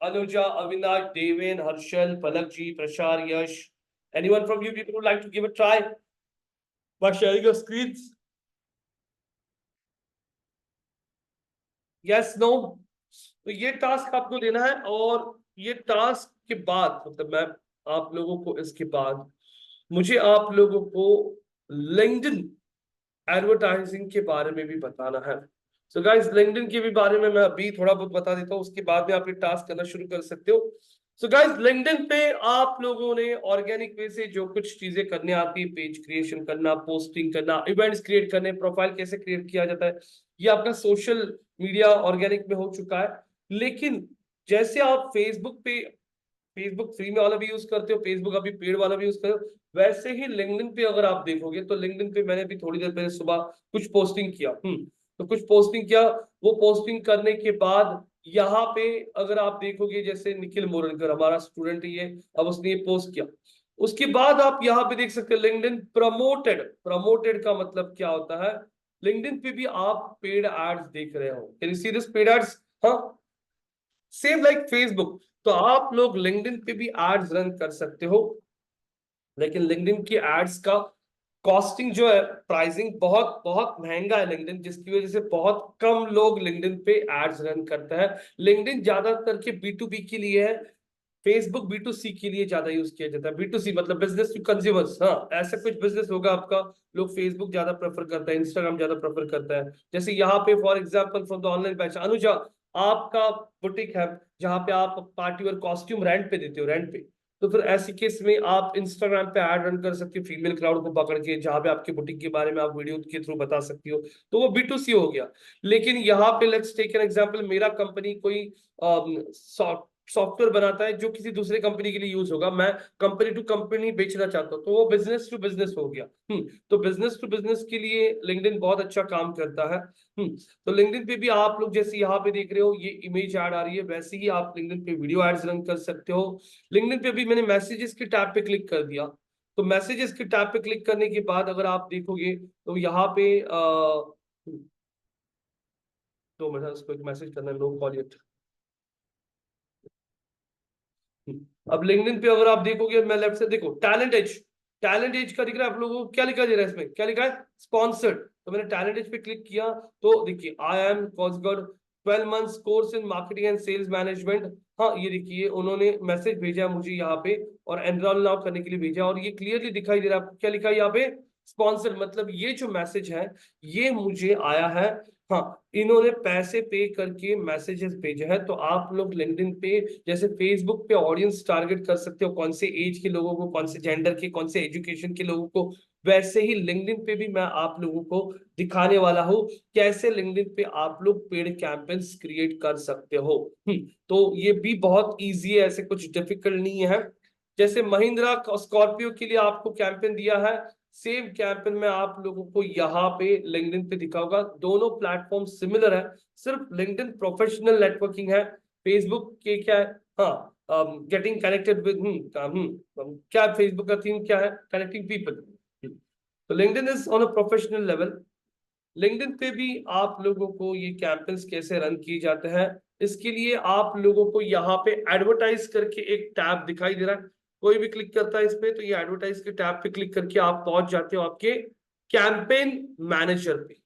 अनुजा, अविनाश, देवेन, हर्षल, पलक जी, प्रशार, यश, anyone from you people would like to give a try by sharing your screens? Yes, no? तो ये टास्क आपको देना है, और ये टास्क के बाद मतलब मैं आप लोगों को इसके बाद मुझे आप लोगों को लिंक्डइन एडवर्टाइजिंग के बारे में भी बताना है। सो गाइस, लिंक्डइन के भी बारे में मैं अभी थोड़ा बहुत बता देता हूँ, उसके बाद में आप ये टास्क करना शुरू कर सकते हो। सो गाइस, लिंक्डइन पे आप लोगों ने ऑर्गेनिक वे से जो कुछ चीजें करने आती है, पेज क्रिएशन करना, पोस्टिंग करना, इवेंट्स क्रिएट करने, प्रोफाइल कैसे क्रिएट किया जाता है, ये आपका सोशल मीडिया ऑर्गेनिक में हो चुका है। लेकिन जैसे आप फेसबुक पे, फेसबुक फ्री में वाला भी यूज करते हो, फेसबुक अभी पेड वाला भी यूज करते हो, वैसे ही लिंक्डइन पे अगर आप देखोगे तो लिंक्डइन पे मैंने भी थोड़ी देर पहले सुबह कुछ पोस्टिंग किया। तो कुछ पोस्टिंग किया, वो पोस्टिंग करने के बाद यहाँ पे अगर आप देखोगे, जैसे निखिल मोरनकर हमारा स्टूडेंट ही है, अब उसने ये पोस्ट किया, उसके बाद आप यहाँ पे देख सकते हैं लिंक्डइन प्रमोटेड। प्रमोटेड का मतलब क्या होता है, लिंक्डइन पे भी आप पेड एड्स देख रहे हो, can you see this paid ads? हाँ, सेम लाइक फेसबुक। तो आप लोग लिंक्डइन पे भी एड्स रन कर सकते हो, लेकिन लिंक्डइन की एड्स का कॉस्टिंग जो है, प्राइसिंग बहुत बहुत महंगा है लिंक्डइन, जिसकी वजह से बहुत कम लोग लिंक्डइन पे एड्स रन करते हैं। लिंक्डइन ज्यादातर के B2B के लिए है, फेसबुक बी टू सी के लिए ज्यादा यूज किया जाता है। बी टू सी मतलब बिजनेस टू कंज्यूमर्स, हाँ ऐसा कुछ बिजनेस होगा आपका, लोग फेसबुक ज्यादा प्रेफर करता है, इंस्टाग्राम ज्यादा प्रेफर करता है। जैसे यहाँ पे for example from the online batch, Anuja आपका बुटीक है जहाँ पे आप पार्टी वेयर कॉस्ट्यूम रेंट पे देते हो, रेंट पे, तो फिर ऐसे केस में आप इंस्टाग्राम पे ऐड रन कर सकते हो फीमेल क्राउड को पकड़ के, जहाँ पे आपके बुटीक के बारे में आप वीडियो के थ्रू बता सकती हो, तो वो बी टू सी हो गया। लेकिन यहाँ पे लेट्स टेक एन एग्जांपल, मेरा कंपनी कोई सॉफ्टवेयर बनाता है जो किसी दूसरे कंपनी के लिए यूज होगा, मैं कंपनी टू कंपनी बेचना चाहता हूँ, तो वो बिजनेस टू बिजनेस हो गया। तो बिजनेस टू बिजनेस के लिए लिंक्डइन बहुत अच्छा काम करता है। तो लिंक्डइन पे भी आप लोग जैसे यहाँ पे देख रहे हो ये इमेज ऐड आ रही है, वैसे ही आप लिंक्डइन पे वीडियो एड्स रन कर सकते हो। लिंक्डइन पे भी मैंने मैसेजेस के टैब पे क्लिक कर दिया, तो मैसेजेस के टैब पे क्लिक करने के बाद अगर आप देखोगे तो यहाँ पे 2 मिनट, उसको एक मैसेज करना है, नो कॉल इट। अब लिंक्डइन पे अगर आप देखोगे, मैं लेफ्ट से देखो टैलेंट एज, टैलेंट एज का दिख रहा है आप लोगों को, क्या लिखा जा रहा है इसमें, क्या लिखा है, स्पॉन्सर्ड। तो मैंने टैलेंट एज पे क्लिक किया, तो देखिए आई एम कॉसगढ़ 12 months course in marketing and sales management. हाँ ये देखिए उन्होंने मैसेज भेजा मुझे यहाँ पे और एनरोल नाउ करने के लिए भेजा, और ये क्लियरली दिखाई दे रहा है आपको, क्या लिखा है यहाँ पे, स्पॉन्सर। मतलब ये जो मैसेज है ये मुझे आया है, हाँ इन्होंने पैसे पे करके मैसेजेस भेजे हैं। तो आप लोग लिंक्डइन पे जैसे फेसबुक पे ऑडियंस टारगेट कर सकते हो, कौन से एज के लोगों को, कौन से जेंडर के, कौन से एजुकेशन के लोगों को, वैसे ही लिंक्डइन पे भी मैं आप लोगों को दिखाने वाला हूँ कैसे लिंक्डइन पे आप लोग पेड कैंपेन्स क्रिएट कर सकते हो। तो ये भी बहुत इजी है, ऐसे कुछ डिफिकल्ट नहीं है। जैसे महिंद्रा स्कॉर्पियो के लिए आपको कैंपेन दिया है, सेम कैंपेन में आप लोगों को यहाँ पे लिंक्डइन पे दिखा होगा। दोनों प्लेटफॉर्म सिमिलर है, सिर्फ लिंक्डइन प्रोफेशनल नेटवर्किंग है, फेसबुक के क्या है, हाँ गेटिंग कनेक्टेड विद, क्या फेसबुक का थीम क्या है, कनेक्टिंग पीपल। तो LinkedIn is on a professional level. LinkedIn पे भी आप लोगों को ये कैंपेन्स कैसे रन किए जाते हैं, इसके लिए आप लोगों को यहाँ पे एडवर्टाइज करके एक टैब दिखाई दे रहा है, कोई भी क्लिक करता है इस पे तो ये एडवर्टाइज के टैब पे क्लिक करके आप पहुंच जाते हो आपके कैंपेन मैनेजर पे।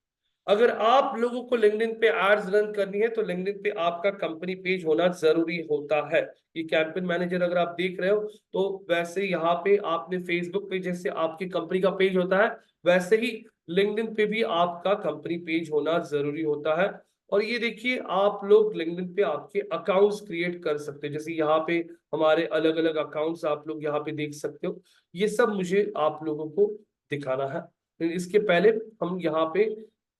अगर आप लोगों को लिंक्डइन पे एड्स रन करनी है तो लिंक्डइन पे आपका कंपनी पेज होना जरूरी होता है। ये कैंपेन मैनेजर अगर आप देख रहे हो तो वैसे यहाँ पे आपने फेसबुक पे जैसे आपकी कंपनी का पेज होता है, वैसे ही लिंक्डइन पे भी आपका कंपनी पेज होना जरूरी होता है। और ये देखिए आप लोग लिंक्डइन पे आपके अकाउंट्स क्रिएट कर सकते हैं, जैसे यहाँ पे हमारे अलग अलग अकाउंट्स आप लोग यहाँ पे देख सकते हो। ये सब मुझे आप लोगों को दिखाना है, लेकिन इसके पहले हम यहाँ पे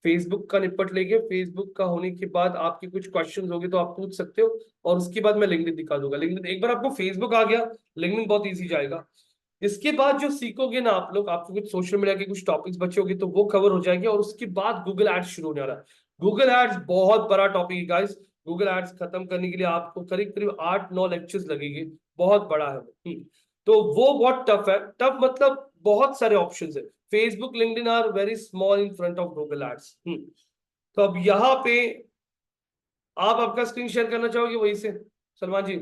फेसबुक का निपट लेंगे। फेसबुक का होने के बाद आपके कुछ क्वेश्चन होंगे तो आप पूछ सकते हो, और उसके बाद मैं लिंक्डइन दिखा दूंगा। लिंक्डइन एक बार आपको फेसबुक आ गया, लिंक्डइन बहुत इजी जाएगा। इसके बाद जो सीखोगे ना आप लोग, आपको कुछ सोशल मीडिया के कुछ टॉपिक्स बचे होंगे तो वो कवर हो जाएंगे, और उसके बाद गूगल एड्स शुरू होने वाला है। गूगल एड्स बहुत बड़ा टॉपिक है गाइस, गूगल एड्स खत्म करने के लिए आपको करीब करीब 8-9 लेक्चर्स लगेंगे, बहुत बड़ा है वो। तो वो बहुत टफ है, टफ मतलब बहुत सारे ऑप्शंस है। Facebook LinkedIn are very small in front of Google ads. तो अब यहाँ पे आप आपका स्क्रीन शेयर करना चाहोगे वहीं से सलमान जी,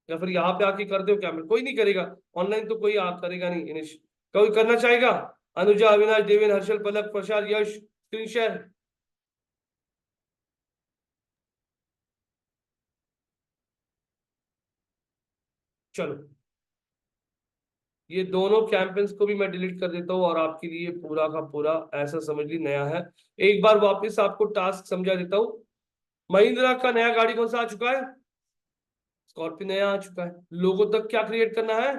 या फिर यहाँ पे आके कर दो क्या, मैं कोई नहीं करेगा, ऑनलाइन तो कोई आप करेगा नहीं इनिश, कोई करना चाहेगा, अनुजा, अविनाश, देवेन, हर्षल, पलक, प्रसाद, यश, स्क्रीन शेयर। चलो ये दोनों कैंपेन्स को भी मैं डिलीट कर देता हूँ और आपके लिए पूरा का पूरा ऐसा समझ ली नया है। एक बार वापस आपको टास्क समझा देता हूँ। महिंद्रा का नया गाड़ी कौन सा आ चुका है, स्कॉर्पियो नया आ चुका है। लोगों तक क्या क्रिएट करना है,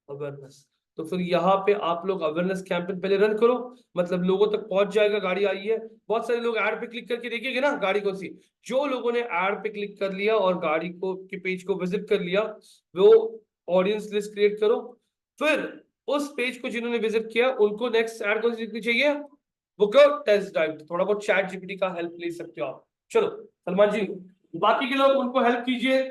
अवेयरनेस। तो फिर यहाँ पे आप लोग अवेयरनेस कैंपेन पहले रन करो, मतलब लोगों तक पहुंच जाएगा गाड़ी आई है। बहुत सारे लोग ऐड पे क्लिक करके देखेंगे ना गाड़ी कौन सी, जो लोगों ने ऐड पे क्लिक कर लिया और गाड़ी को के पेज को विजिट कर लिया, वो ऑडियंस लिस्ट क्रिएट करो। फिर उस पेज को जिन्होंने विजिट किया उनको नेक्स्ट ऐड कौन सी दिखनी चाहिए, बुक टेस्ट ड्राइव। थोड़ा बहुत चैट जीपीटी का हेल्प ले सकते हो आप। चलो सलमान जी, बाकी के लोग उनको हेल्प कीजिए।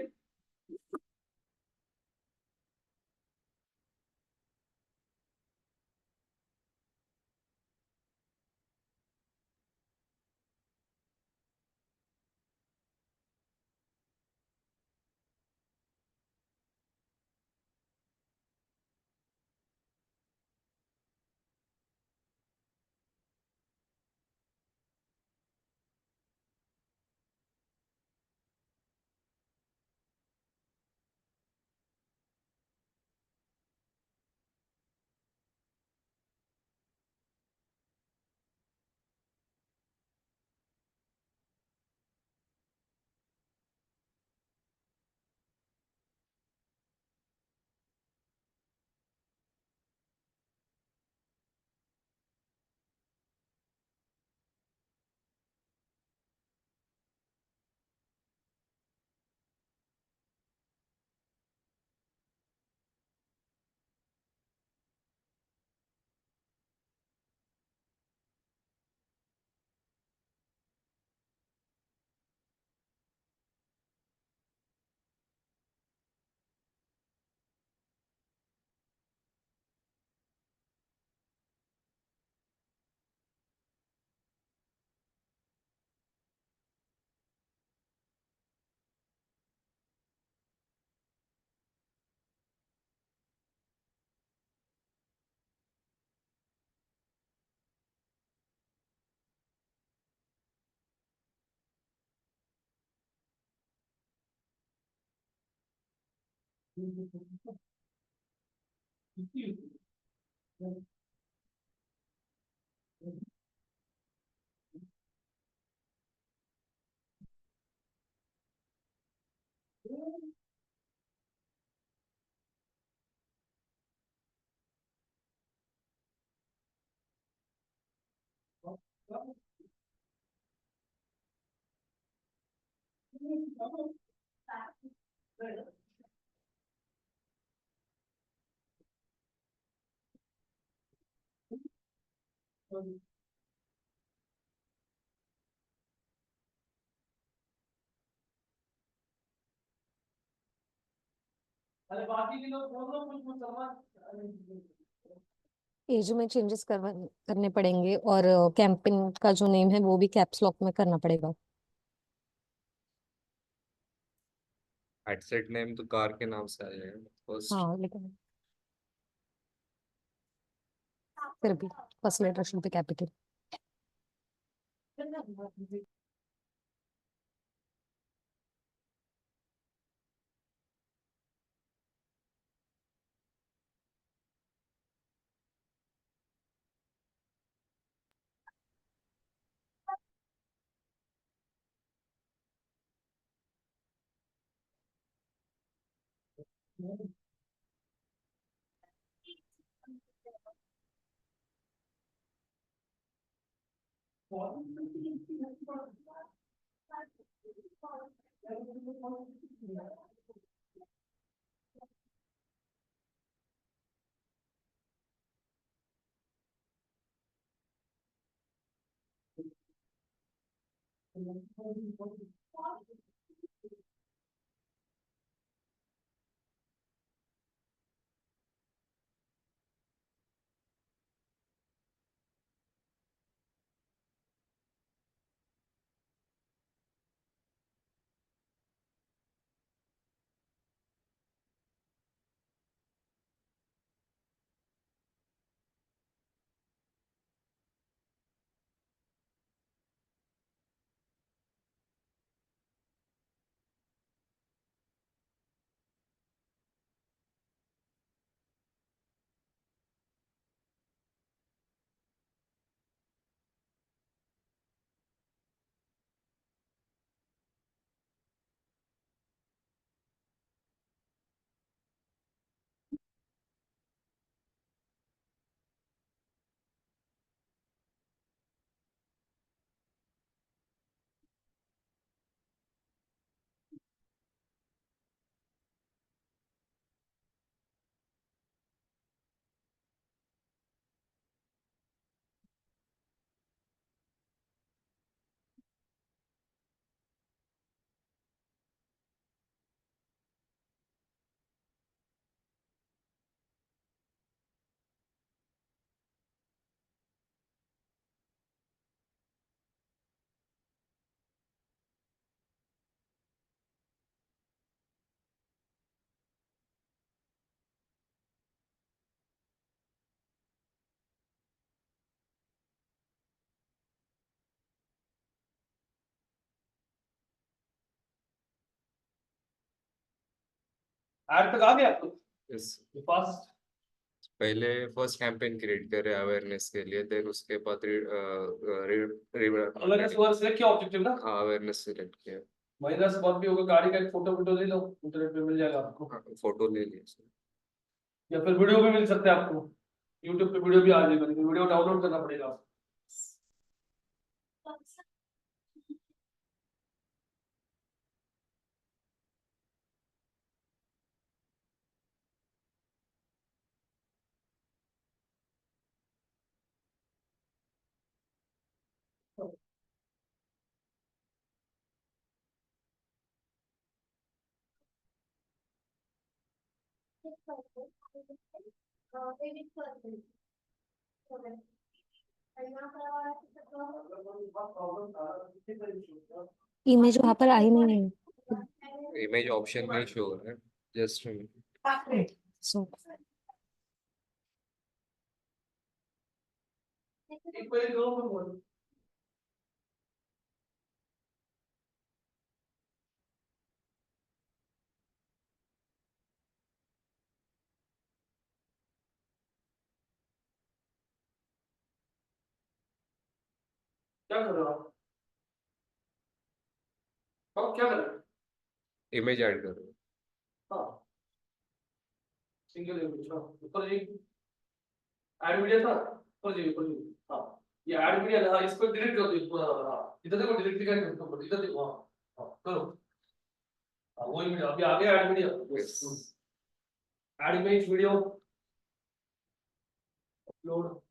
अरे बाकी के लोग बोल रहे कुछ सामान। एज में चेंजेस करने पड़ेंगे और कैंपेन का जो नेम है वो भी कैप्स लॉक में करना पड़ेगा। हेडसेट नेम तो कार के नाम से आ जाएगा फर्स्ट। हाँ लेकिन फिर भी first letter should be capital. Ad तक आ गया आपको इस फास्ट। पहले फर्स्ट कैंपेन क्रिएट करे अवेयरनेस के लिए, देन उसके बाद अवेयरनेस हुआ सिलेक्ट किया ऑब्जेक्टिव ना। हाँ अवेयरनेस सिलेक्ट किया। महिंद्रा स्पॉट भी होगा, गाड़ी का एक फोटो ले लो, इंटरनेट पे मिल जाएगा आपको। फोटो ले लिया सर। या फिर वीडियो भी मिल सकता है आपको, यूट्यूब पे वीडियो भी आ जाएगा, लेकिन वीडियो डाउनलोड करना पड़ेगा आपको। इमेज वहां पर आई नहीं है। इमेज ऑप्शन नहीं शो हो रहा है, जस्ट सो एक पहले दो में बोलो। क्या कर रहे हो आप? क्या कर रहे हो? इमेज ऐड करो। हाँ, सिंगल इमेज। हाँ, ऊपर जाइए, ऐड मीडिया था, ऊपर जाइए, ऊपर जाइए। हाँ, ये ऐड मीडिया ना, हाँ, इसको डिलीट कर दो पूरा। हाँ, इधर देखो, डिलीट दिखाई दे ऊपर, इधर देखो। हाँ हाँ, करो। हाँ, वही मीडिया अभी आ गया, add media. Yes. Add image video upload.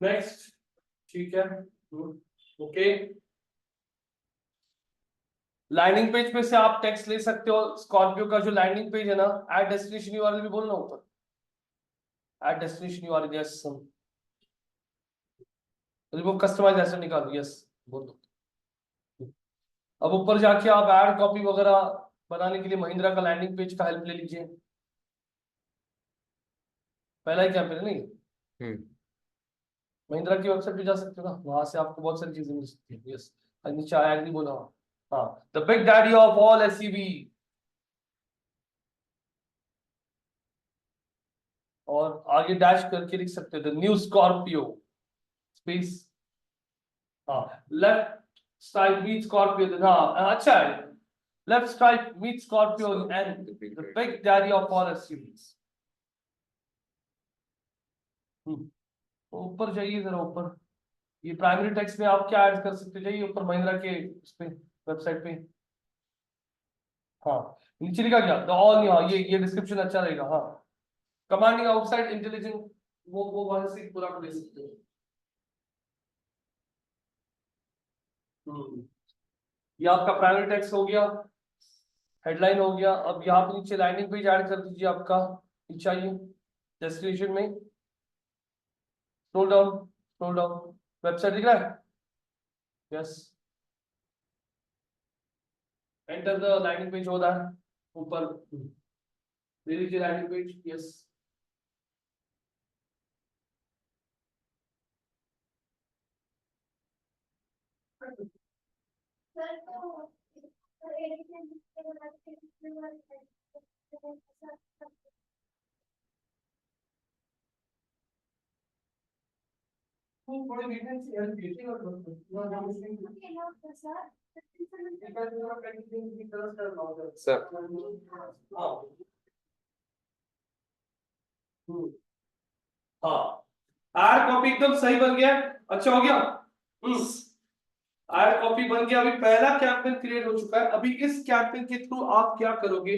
Next, ठीक है, ओके। लैंडिंग पेज पे से आप टेक्स्ट ले सकते हो। स्कॉर्पियो का जो लैंडिंग पेज है ना, ऐड डेस्टिनेशन यूआरएल भी बोलना ऊपर, add destination URL. Yes, remove customize ऐसे निकालो। यस, बोल दो। अब ऊपर जाके आप ऐड कॉपी वगैरह बनाने के लिए महिंद्रा का लैंडिंग पेज का हेल्प ले लीजिए। पहला ही कैंपेन है नहीं, हम्म। महिंद्रा की वेबसाइट पे जा सकते हो ना, वहां से आपको बहुत सारी चीजें मिल सकती है। यस, नीचे आया नहीं बोला। हाँ, the big daddy of all SUV. और आगे डैश करके लिख सकते हो, द न्यू स्कॉर्पियो स्पेस। हाँ, लेफ्ट साइड मीट स्कॉर्पियो। हाँ, अच्छा है। Left side meet Scorpio and the big daddy of all SUVs. ऊपर जाइए जरा, ऊपर ये प्राइमरी टेक्स्ट में आप क्या ऐड कर सकते हो, जाइए ऊपर महिंद्रा के उस पे वेबसाइट पे। हाँ, नीचे लिखा गया द ऑल। हाँ, ये डिस्क्रिप्शन अच्छा रहेगा। हाँ, कमांडिंग आउटसाइड इंटेलिजेंस, वो वहां से पूरा कर सकते हो। ये आपका प्राइमरी टेक्स्ट हो गया, हेडलाइन हो गया। अब यहाँ पे नीचे लैंडिंग पेज ऐड कर दीजिए आपका, नीचे आइए डेस्टिनेशन में, scroll down, scroll down, website दिख रहा है। Yes, enter the landing page हो रहा है ऊपर, दे दीजिए लैंडिंग पेज। यस, थोड़ी वेकेंसी हेल्प कीजिए और सर, हाँ, आर कॉपी एकदम सही बन गया। अच्छा हो गया। आर कॉपी बन गया। अभी पहला कैंपेन क्रिएट हो चुका है। अभी इस कैंपेन के थ्रू आप क्या करोगे,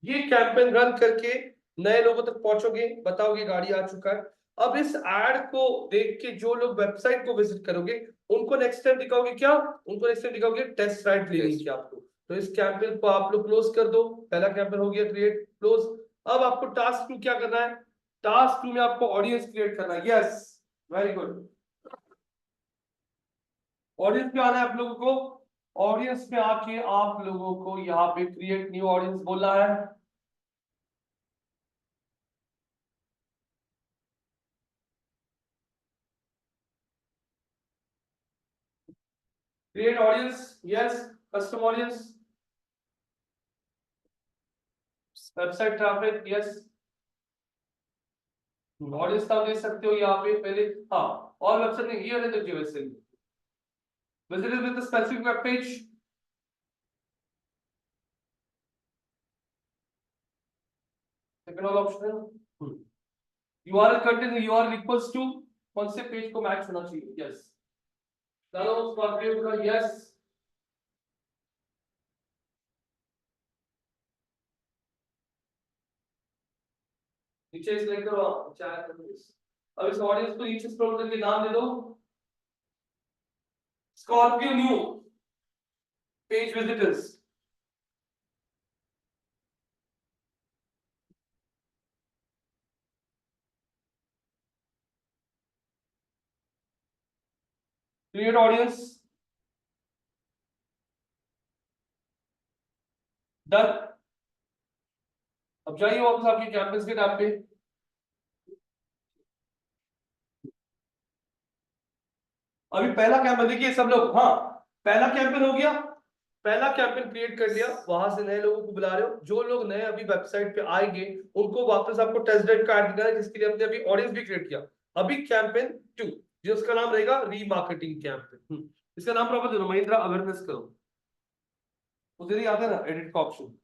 ये कैंपेन रन करके नए लोगों तक पहुंचोगे, बताओगे गाड़ी आ चुका है। अब इस एड को देख के जो लोग वेबसाइट को विजिट करोगे, उनको नेक्स्ट टाइम दिखाओगे क्या, उनको नेक्स्ट टाइम दिखाओगे टेस्ट राइड लेनी की आपको। तो इस कैंपेन को आप लोग क्लोज कर दो। पहला कैंपेन हो गया क्रिएट, क्लोज। अब आपको टास्क 2 क्या करना है, टास्क 2 में आपको ऑडियंस क्रिएट करना है। Yes, very good. ऑडियंस पे आना है आप लोगों को। ऑडियंस पे आके आप लोगों को यहाँ पे क्रिएट न्यू ऑडियंस बोलना है। Create audience, yes, custom audience, website traffic, yes. Audience का दे सकते हो यहाँ पे पहले। हाँ, और वेबसाइट नहीं, ये रहने दीजिए वैसे। Visit with specific web page, second वाला option. URL content URL equals to कौन से पेज को मैच होना चाहिए। यस, चलो स्कॉर्पियो का यस। नीचे सिलेक्ट करो, चाहे अब इस ऑडियंस को नीचे स्क्रॉल करके नाम दे दो Scorpio new page visitors. Create audience, done. अब जाइए वापस आपके कैंपस के टैब पे। अभी पहला कैंपेन देखिए सब लोग, हाँ पहला कैंपेन हो गया, पहला कैंपेन क्रिएट कर लिया, वहां से नए लोगों को बुला रहे हो, जो लोग नए अभी वेबसाइट पे आएंगे उनको वापस आपको टेस्ट ड्राइव का ऐड दिखाना है, जिसके लिए हमने अभी ऑडियंस भी क्रिएट किया। अभी कैंपेन 2 जिसका नाम रहेगा रीमार्केटिंग कैंपेन। इसका नाम प्रॉपर दे दो, महिंद्रा अवेयरनेस करो, उधर ही आता है ना एडिट का ऑप्शन।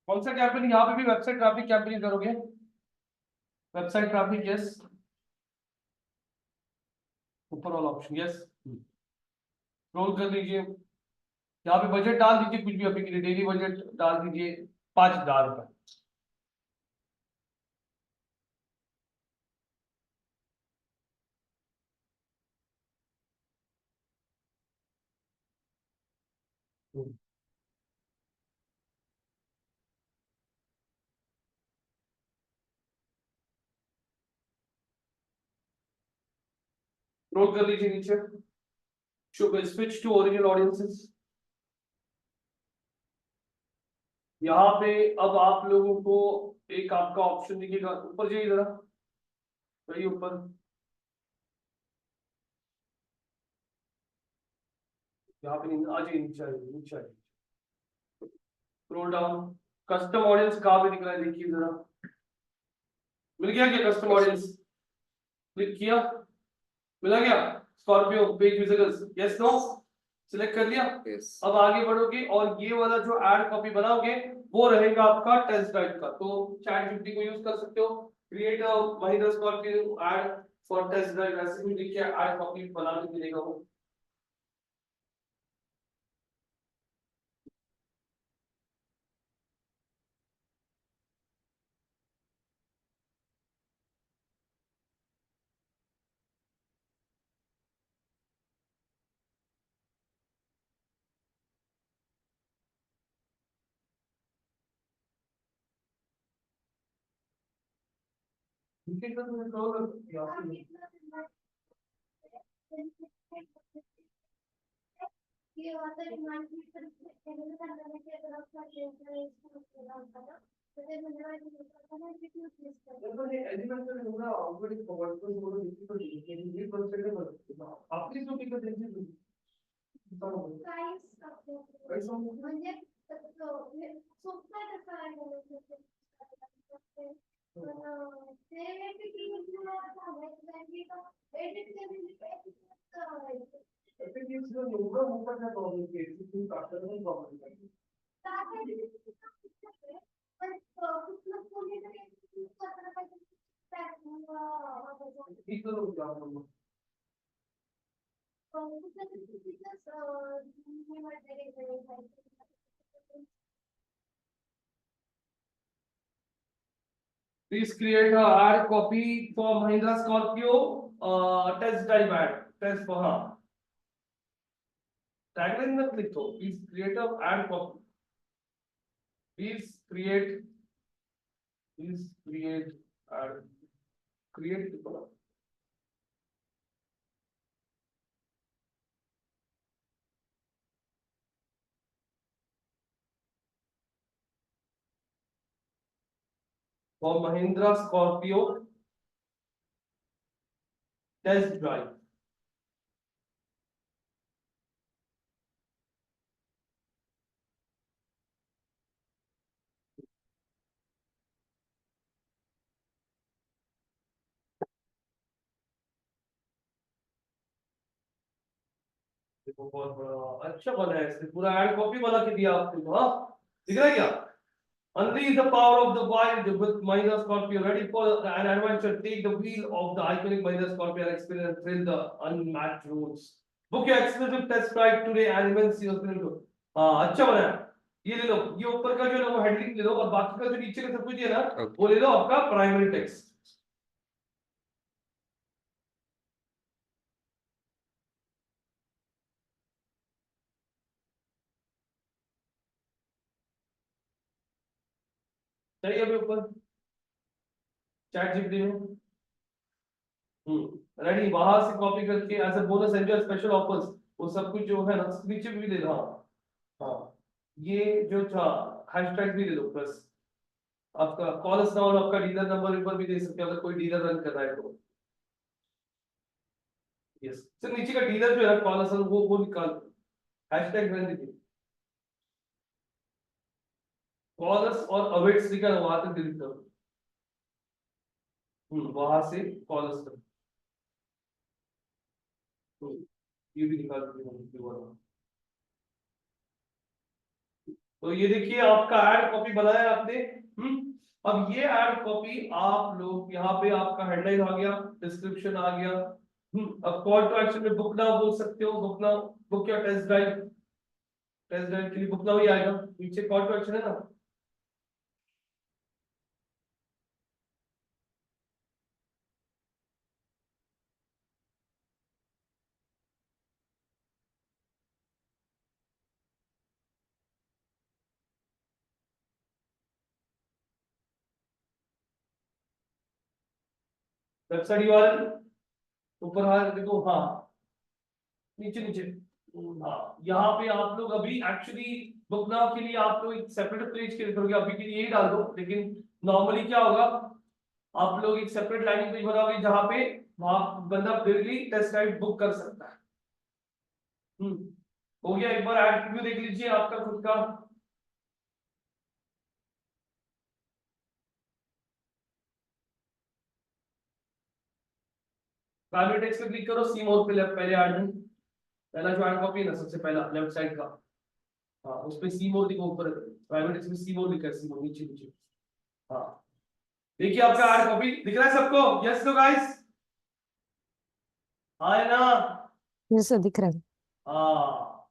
कौन सा कैंपेन, यहाँ पे भी वेबसाइट ट्रैफिक कैंपेन करोगे, वेबसाइट ट्रैफिक, यस, ऊपर वाला ऑप्शन, यस, स्क्रॉल कर लीजिए, यहाँ पे बजट डाल दीजिए कुछ भी अभी के लिए, डेली बजट डाल दीजिए 5,000 रुपए। स्क्रॉल कर लीजिए नीचे, स्विच टू ओरिजिनल ऑडियंसेस। यहाँ पे अब आप लोगों को एक आपका ऑप्शन दिखेगा, ऊपर जाइए जरा, वही ऊपर, यहाँ पे आ जाइए, नीचे आइए, नीचे आइए, स्क्रॉल डाउन, कस्टम ऑडियंस कहाँ पे दिख रहा है देखिए जरा, मिल गया क्या कस्टम ऑडियंस, क्लिक किया, मिला क्या, Scorpio page visitors, yes no, select कर लिया। yes. अब आगे बढ़ोगे और ये वाला जो एड कॉपी बनाओगे वो रहेगा आपका टेस्ट ड्राइव का, तो चैट जीपीटी को यूज कर सकते हो, create a Mahindra Scorpio ad for test drive, ऐसे भी लिख के एड कॉपी बना के मिलेगा वो। ठीक है, तो कंट्रोल किया ये वाला डिमांड की पहले का करने के तरफ का इसको होता था तो ये मेरा ये होता है कि यूज करते हैं। तो ये एलिमेंट का होगा ऑलरेडी फॉरवर्ड को बोलो लिखो, ये कंसीडर करो आपकी जो टिकट देखिए प्राइस प्राइस म्हणजे तो सोपा कसा आहे ते की तुला सांगायचं की एडिट केलेली एवढं मोठा काय प्रॉब्लेम आहे तुम्ही काढताना प्रॉब्लेम आहे पण कुठलं कोणी तरी करता पाहिजे ठीक करू द्या आपण Please create a ad copy for Mahindra Scorpio test drive ad. Test for हाँ. Tagline में click हो. Please create a ad copy. Please create ad. Create for Mahindra Scorpio test drive. देखो बहुत बड़ा अच्छा बना है, इसने पूरा एड कॉपी बना के दिया आपको। हाँ दिख रहा है क्या? Unleash the power of the wild with Mahindra Scorpio. Ready for an adventure? Take the wheel of the iconic Mahindra Scorpio and experience and thrill the unmatched roads. Book your exclusive test ride today and even see us लो। हाँ अच्छा बना है। ये ले लो, ये ऊपर का जो है ना वो हेडलिंग ले लो, और बाकी का जो नीचे का सब कुछ है ना वो ले लो आपका प्राइमरी टेक्स्ट। चाहिए अभी ऊपर चैट जीपीटी में। रेडी, वहां से कॉपी करके as a bonus enjoy special offers, वो सब कुछ जो है ना नीचे भी ले लो। हाँ हाँ ये जो था हैशटैग भी ले लो, प्लस आपका कॉल अस नाउ, आपका डीलर नंबर पर भी दे सकते हो अगर कोई डीलर रन कर रहा है तो। यस सर, नीचे का डीलर जो है कॉल अस, वो निकाल हैशटैग रन दीजिए। कॉल अस और अवेट्स लिखा है वहां तक डिलीट करो। वहां से कॉल अस करो। ये भी निकाल दीजिए। तो ये देखिए आपका ऐड कॉपी बनाया आपने। अब ये ऐड कॉपी आप लोग यहाँ पे आपका हेडलाइन आ गया, डिस्क्रिप्शन आ गया। अब कॉल टू एक्शन में बुक नाउ बोल सकते हो, बुक नाउ, बुक या टेस्ट ड्राइव। टेस्ट ड्राइव के लिए बुक नाउ ही आएगा, नीचे कॉल टू एक्शन है ना। वेबसाइट यूआरएल ऊपर आ देखो, हाँ नीचे नीचे। हाँ यहाँ पे आप लोग अभी एक्चुअली बुक नाउ के लिए आप लोग एक सेपरेट पेज क्रिएट करोगे, अभी के लिए यही डाल दो, लेकिन नॉर्मली क्या होगा आप लोग एक सेपरेट लैंडिंग पेज बनाओगे जहां पे वहां बंदा डायरेक्टली टेस्ट राइड बुक कर सकता है। हो गया, एक बार ऐड प्रीव्यू देख लीजिए आपका खुद का। प्राइमरी टेक्स्ट पे क्लिक करो, सी मोर पे पहले ऐड में पहला जो ऐड कॉपी है ना सबसे पहला लेफ्ट साइड का, हाँ उस पे सी मोर लिखो ऊपर, प्राइमरी टेक्स्ट में सी मोर लिखा है, सी मोर नीचे नीचे। हाँ देखिए आपका ऐड कॉपी दिख रहा है सबको? यस नो गाइस, हाय ना? ये सर दिख रहा है। हाँ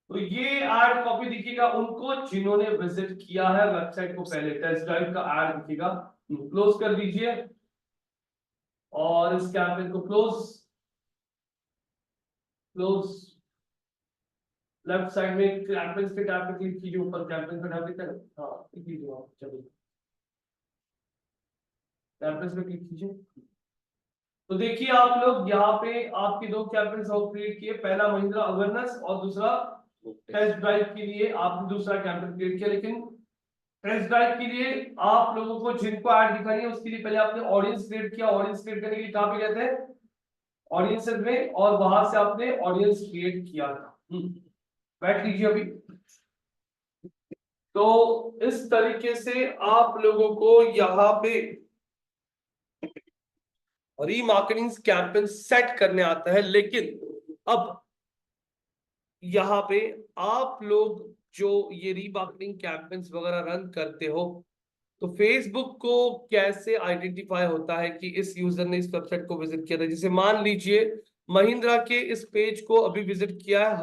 तो ये ऐड कॉपी दिखेगा उनको जिन्होंने विजिट किया है वेबसाइट को पहले, टेस्ट ड्राइव का ऐड दिखेगा। क्लोज कर दीजिए और इस कैंपेन को क्लोज लेफ्ट साइड में कैंपेन्स के टैब पे क्लिक कीजिए, ऊपर कैंपेन का टैब दिखता है, हाँ क्लिक कीजिए आप, चलिए कैंपेन्स पे क्लिक कीजिए। तो देखिए आप लोग यहाँ पे आपके दो कैंपेन्स और क्रिएट किए, पहला महिंद्रा अवेयरनेस और दूसरा टेस्ट ड्राइव के लिए आपने दूसरा कैंपेन क्रिएट किया। लेकिन टेस्ट ड्राइव के लिए आप लोगों को जिनको ऐड दिखानी है उसके लिए पहले आपने ऑडियंस क्रिएट किया। ऑडियंस क्रिएट करने के लिए कहां पे गए थे? ऑडियंसेस में, और वहां से आपने ऑडियंस क्रिएट किया था। बैठ लीजिए अभी। तो इस तरीके से आप लोगों को यहाँ पे रीमार्केटिंग कैंपेन सेट करने आता है। लेकिन अब यहाँ पे आप लोग जो ये रीमार्केटिंग कैंपेन्स वगैरह रन करते हो तो फेसबुक को कैसे आइडेंटिफाई होता है कि इस यूजर ने इस वेबसाइट को विजिट किया था? जैसे मान लीजिए महिंद्रा के इस पेज को अभी विजिट किया है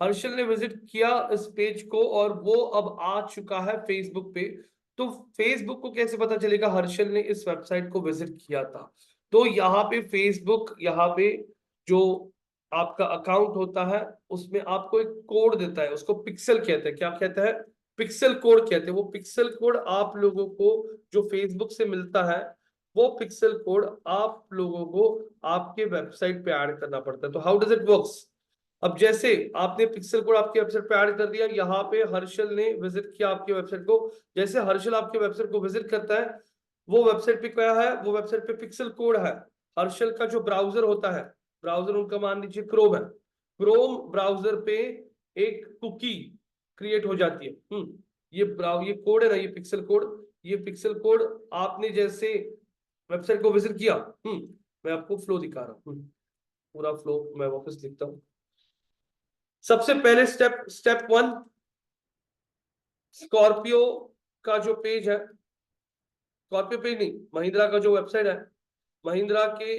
हर्षल ने विजिट किया इस पेज को और वो अब आ चुका है फेसबुक पे। तो फेसबुक को कैसे पता चलेगा हर्षल ने इस वेबसाइट को विजिट किया था? तो यहाँ पे फेसबुक यहाँ पे जो आपका अकाउंट होता है उसमें आपको एक कोड देता है, उसको पिक्सल कहते हैं। क्या कहता है? पिक्सल कोड कहते हैं। वो पिक्सल कोड आप लोगों को जो फेसबुक से मिलता है वो पिक्सल कोड आप लोगों को आपके वेबसाइट पे ऐड करना पड़ता है। तो हाउ डज इट वर्क्स? अब जैसे आपने पिक्सल कोड आपके वेबसाइट पे ऐड कर दिया, यहाँ पे हर्षल ने विजिट किया आपके वेबसाइट को। जैसे हर्षल आपके वेबसाइट को विजिट करता है वो वेबसाइट पे क्या है? वो वेबसाइट पे पिक्सल कोड है। हर्षल का जो ब्राउजर होता है, ब्राउजर उनका मान लीजिए क्रोम है, क्रोम ब्राउजर पे एक कुकी क्रिएट हो जाती है। ये कोड है ना, ये पिक्सल कोड आपने जैसे वेबसाइट को विजिट किया। मैं आपको फ्लो दिखा रहा हूँ, पूरा फ्लो मैं वापस लिखता हूँ। सबसे पहले स्टेप 1, स्कॉर्पियो का जो पेज है, स्कॉर्पियो पेज नहीं, महिंद्रा का जो वेबसाइट है, महिंद्रा के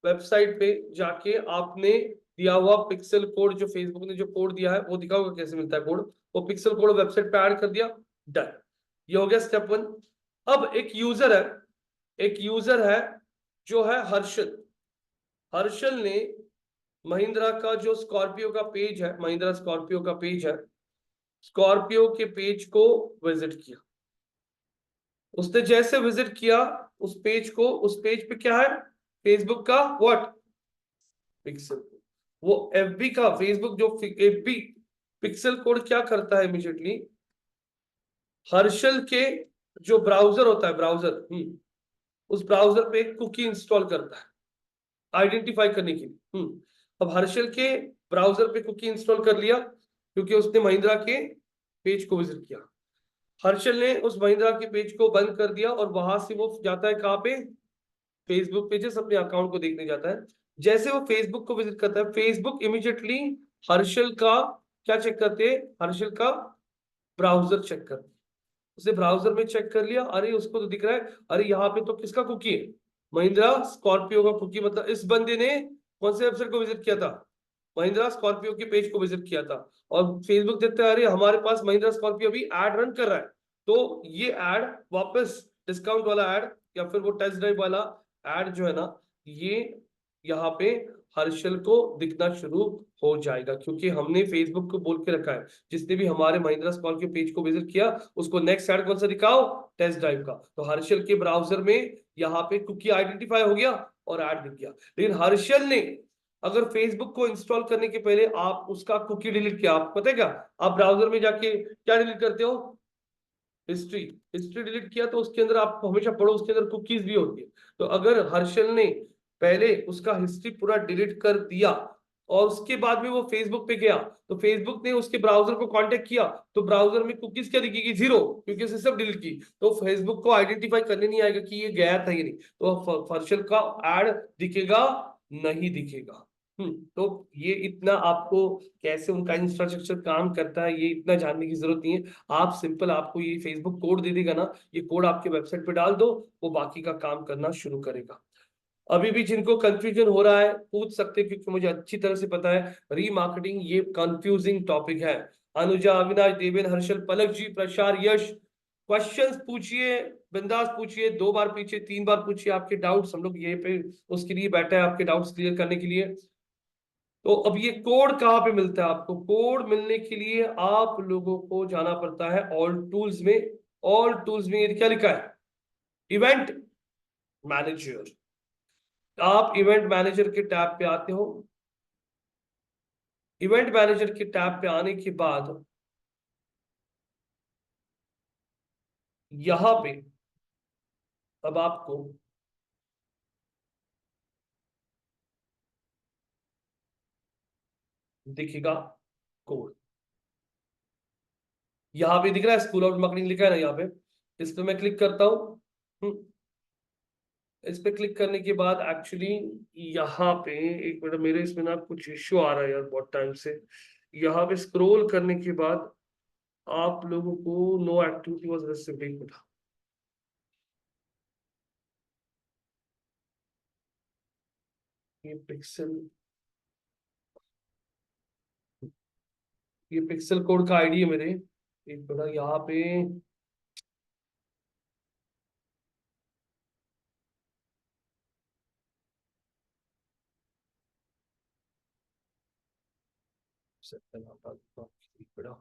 वेबसाइट पे जाके आपने दिया हुआ पिक्सल कोड, जो फेसबुक ने जो कोड दिया है वो दिखाओगे कैसे मिलता है कोड, वो पिक्सल कोड वेबसाइट पे ऐड कर दिया, डन। ये हो गया स्टेप 1। अब एक यूजर है जो है हर्षल ने महिंद्रा का जो स्कॉर्पियो का पेज है, महिंद्रा स्कॉर्पियो का पेज है, स्कॉर्पियो के पेज को विजिट किया। उसने जैसे विजिट किया उस पेज को, उस पेज पे क्या है, फेसबुक का व्हाट, पिक्सल। वो एफबी का, फेसबुक जो एफबी पिक्सल कोड क्या करता है, इमीडिएटली हर्षल के जो ब्राउजर होता है, ब्राउजर, उस ब्राउजर पे एक कुकी इंस्टॉल करता है आइडेंटिफाई करने के लिए। अब हर्षल के ब्राउजर पे कुकी इंस्टॉल कर लिया क्योंकि उसने महिंद्रा के पेज को विजिट किया। हर्षल ने उस महिंद्रा के पेज को बंद कर दिया और वहां से वो जाता है कहाँ पे, फेसबुक पे, जैसे अपने अकाउंट को देखने जाता है। जैसे वो फेसबुक को विजिट करता है, फेसबुक इमीडिएटली हर्षल का क्या चेक करते हैं, हर्षल का ब्राउजर चेक करते हैं। उसे ब्राउजर में चेक कर लिया, अरे उसको तो दिख रहा है, अरे यहाँ पे तो किसका कुकी है, महिंद्रा स्कॉर्पियो का कुकी, मतलब इस बंदे ने कौन से वेबसाइट को विजिट किया था, महिंद्रा स्कॉर्पियो के पेज को विजिट किया था। और फेसबुक देखता है, अरे हमारे पास महिंद्रा स्कॉर्पियो भी एड रन कर रहा है, तो ये एड वापस, डिस्काउंट वाला एड या फिर वो टेस्ट ड्राइव वाला एड जो है ना, ये यहाँ पे हर्षल को दिखना शुरू हो जाएगा, क्योंकि हमने फेसबुक को बोल के रखा है जिसने भी हमारे महिंद्रा स्कॉर्पियो पेज को विजिट किया उसको नेक्स्ट एड कौन सा दिखाओ, टेस्ट ड्राइव का। तो हर्षल के ब्राउजर में यहाँ पे कुकी आइडेंटिफाई हो गया और ऐड दिख गया। लेकिन हर्षल ने अगर फेसबुक को इंस्टॉल करने के पहले आप उसका कुकी डिलीट किया, आप पता है क्या, आप ब्राउजर में जाके क्या डिलीट करते हो, हिस्ट्री डिलीट किया, तो उसके अंदर आप हमेशा पढ़ो, उसके अंदर कुकीज भी होती है। तो अगर हर्षल ने पहले उसका हिस्ट्री पूरा डिलीट कर दिया और उसके बाद में वो फेसबुक पे गया, तो फेसबुक ने उसके ब्राउजर को कांटेक्ट किया, तो ब्राउजर में कुकीज क्या दिखेगी, 0, क्योंकि उसने सब डिलीट की। तो फेसबुक को आइडेंटिफाई करने नहीं आएगा कि ये गया था, ये नहीं, तो हर्षल का एड दिखेगा नहीं दिखेगा। तो ये इतना आपको कैसे उनका इंफ्रास्ट्रक्चर काम करता है ये इतना जानने की जरूरत नहीं है। आप सिंपल, आपको ये फेसबुक कोड दे देगा ना, ये कोड आपके वेबसाइट पे डाल दो, वो बाकी का काम करना शुरू करेगा। अभी भी जिनको कंफ्यूजन हो रहा है पूछ सकते हैं, क्योंकि मुझे अच्छी तरह से पता है रीमार्केटिंग ये कंफ्यूजिंग टॉपिक है। अनुजा, अविनाश, देवेन, हर्षल, पलक जी, प्रशार, यश, क्वेश्चंस पूछिए, बिंदास पूछिए, 2 बार पूछिए, 3 बार पूछिए, आपके डाउट्स, हम लोग ये पे उसके लिए बैठे हैं आपके डाउट्स क्लियर करने के लिए। तो अब ये कोड कहाँ पे मिलता है आपको, कोड मिलने के लिए आप लोगों को जाना पड़ता है ऑल टूल्स में। ऑल टूल्स में ये क्या लिखा है, इवेंट मैनेजर। आप इवेंट मैनेजर के टैब पे आते हो, इवेंट मैनेजर के टैब पे आने के बाद यहां पे अब आपको दिखेगा कोड, यहां पे दिख रहा है स्कूल ऑफ मार्केटिंग लिखा है ना यहाँ पे, इस पे मैं क्लिक करता हूं। इस पे क्लिक करने के बाद एक्चुअली यहाँ पे एक मिनट, मेरे इसमें ना कुछ इश्यू आ रहा है यार बहुत टाइम से। यहाँ पे स्क्रॉल करने के बाद आप लोगों को नो एक्टिविटी वाज रिसीव्ड मिला, ये पिक्सल कोड का आईडी है मेरे, एक बड़ा यहाँ पे बड़ा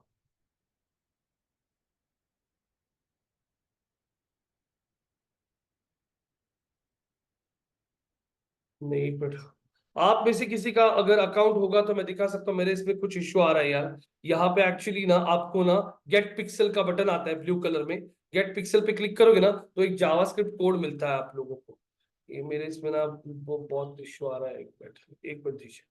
नहीं, बट आप में से किसी का अगर अकाउंट होगा तो मैं दिखा सकता हूँ, मेरे इसमें कुछ इश्यू आ रहा है यार। यहाँ पे एक्चुअली ना आपको ना गेट पिक्सल का बटन आता है ब्लू कलर में, गेट पिक्सल पे क्लिक करोगे ना तो एक जावास्क्रिप्ट कोड मिलता है आप लोगों को। ये मेरे इसमें ना वो बहुत इश्यू आ रहा है, एक मिनट दीजिए।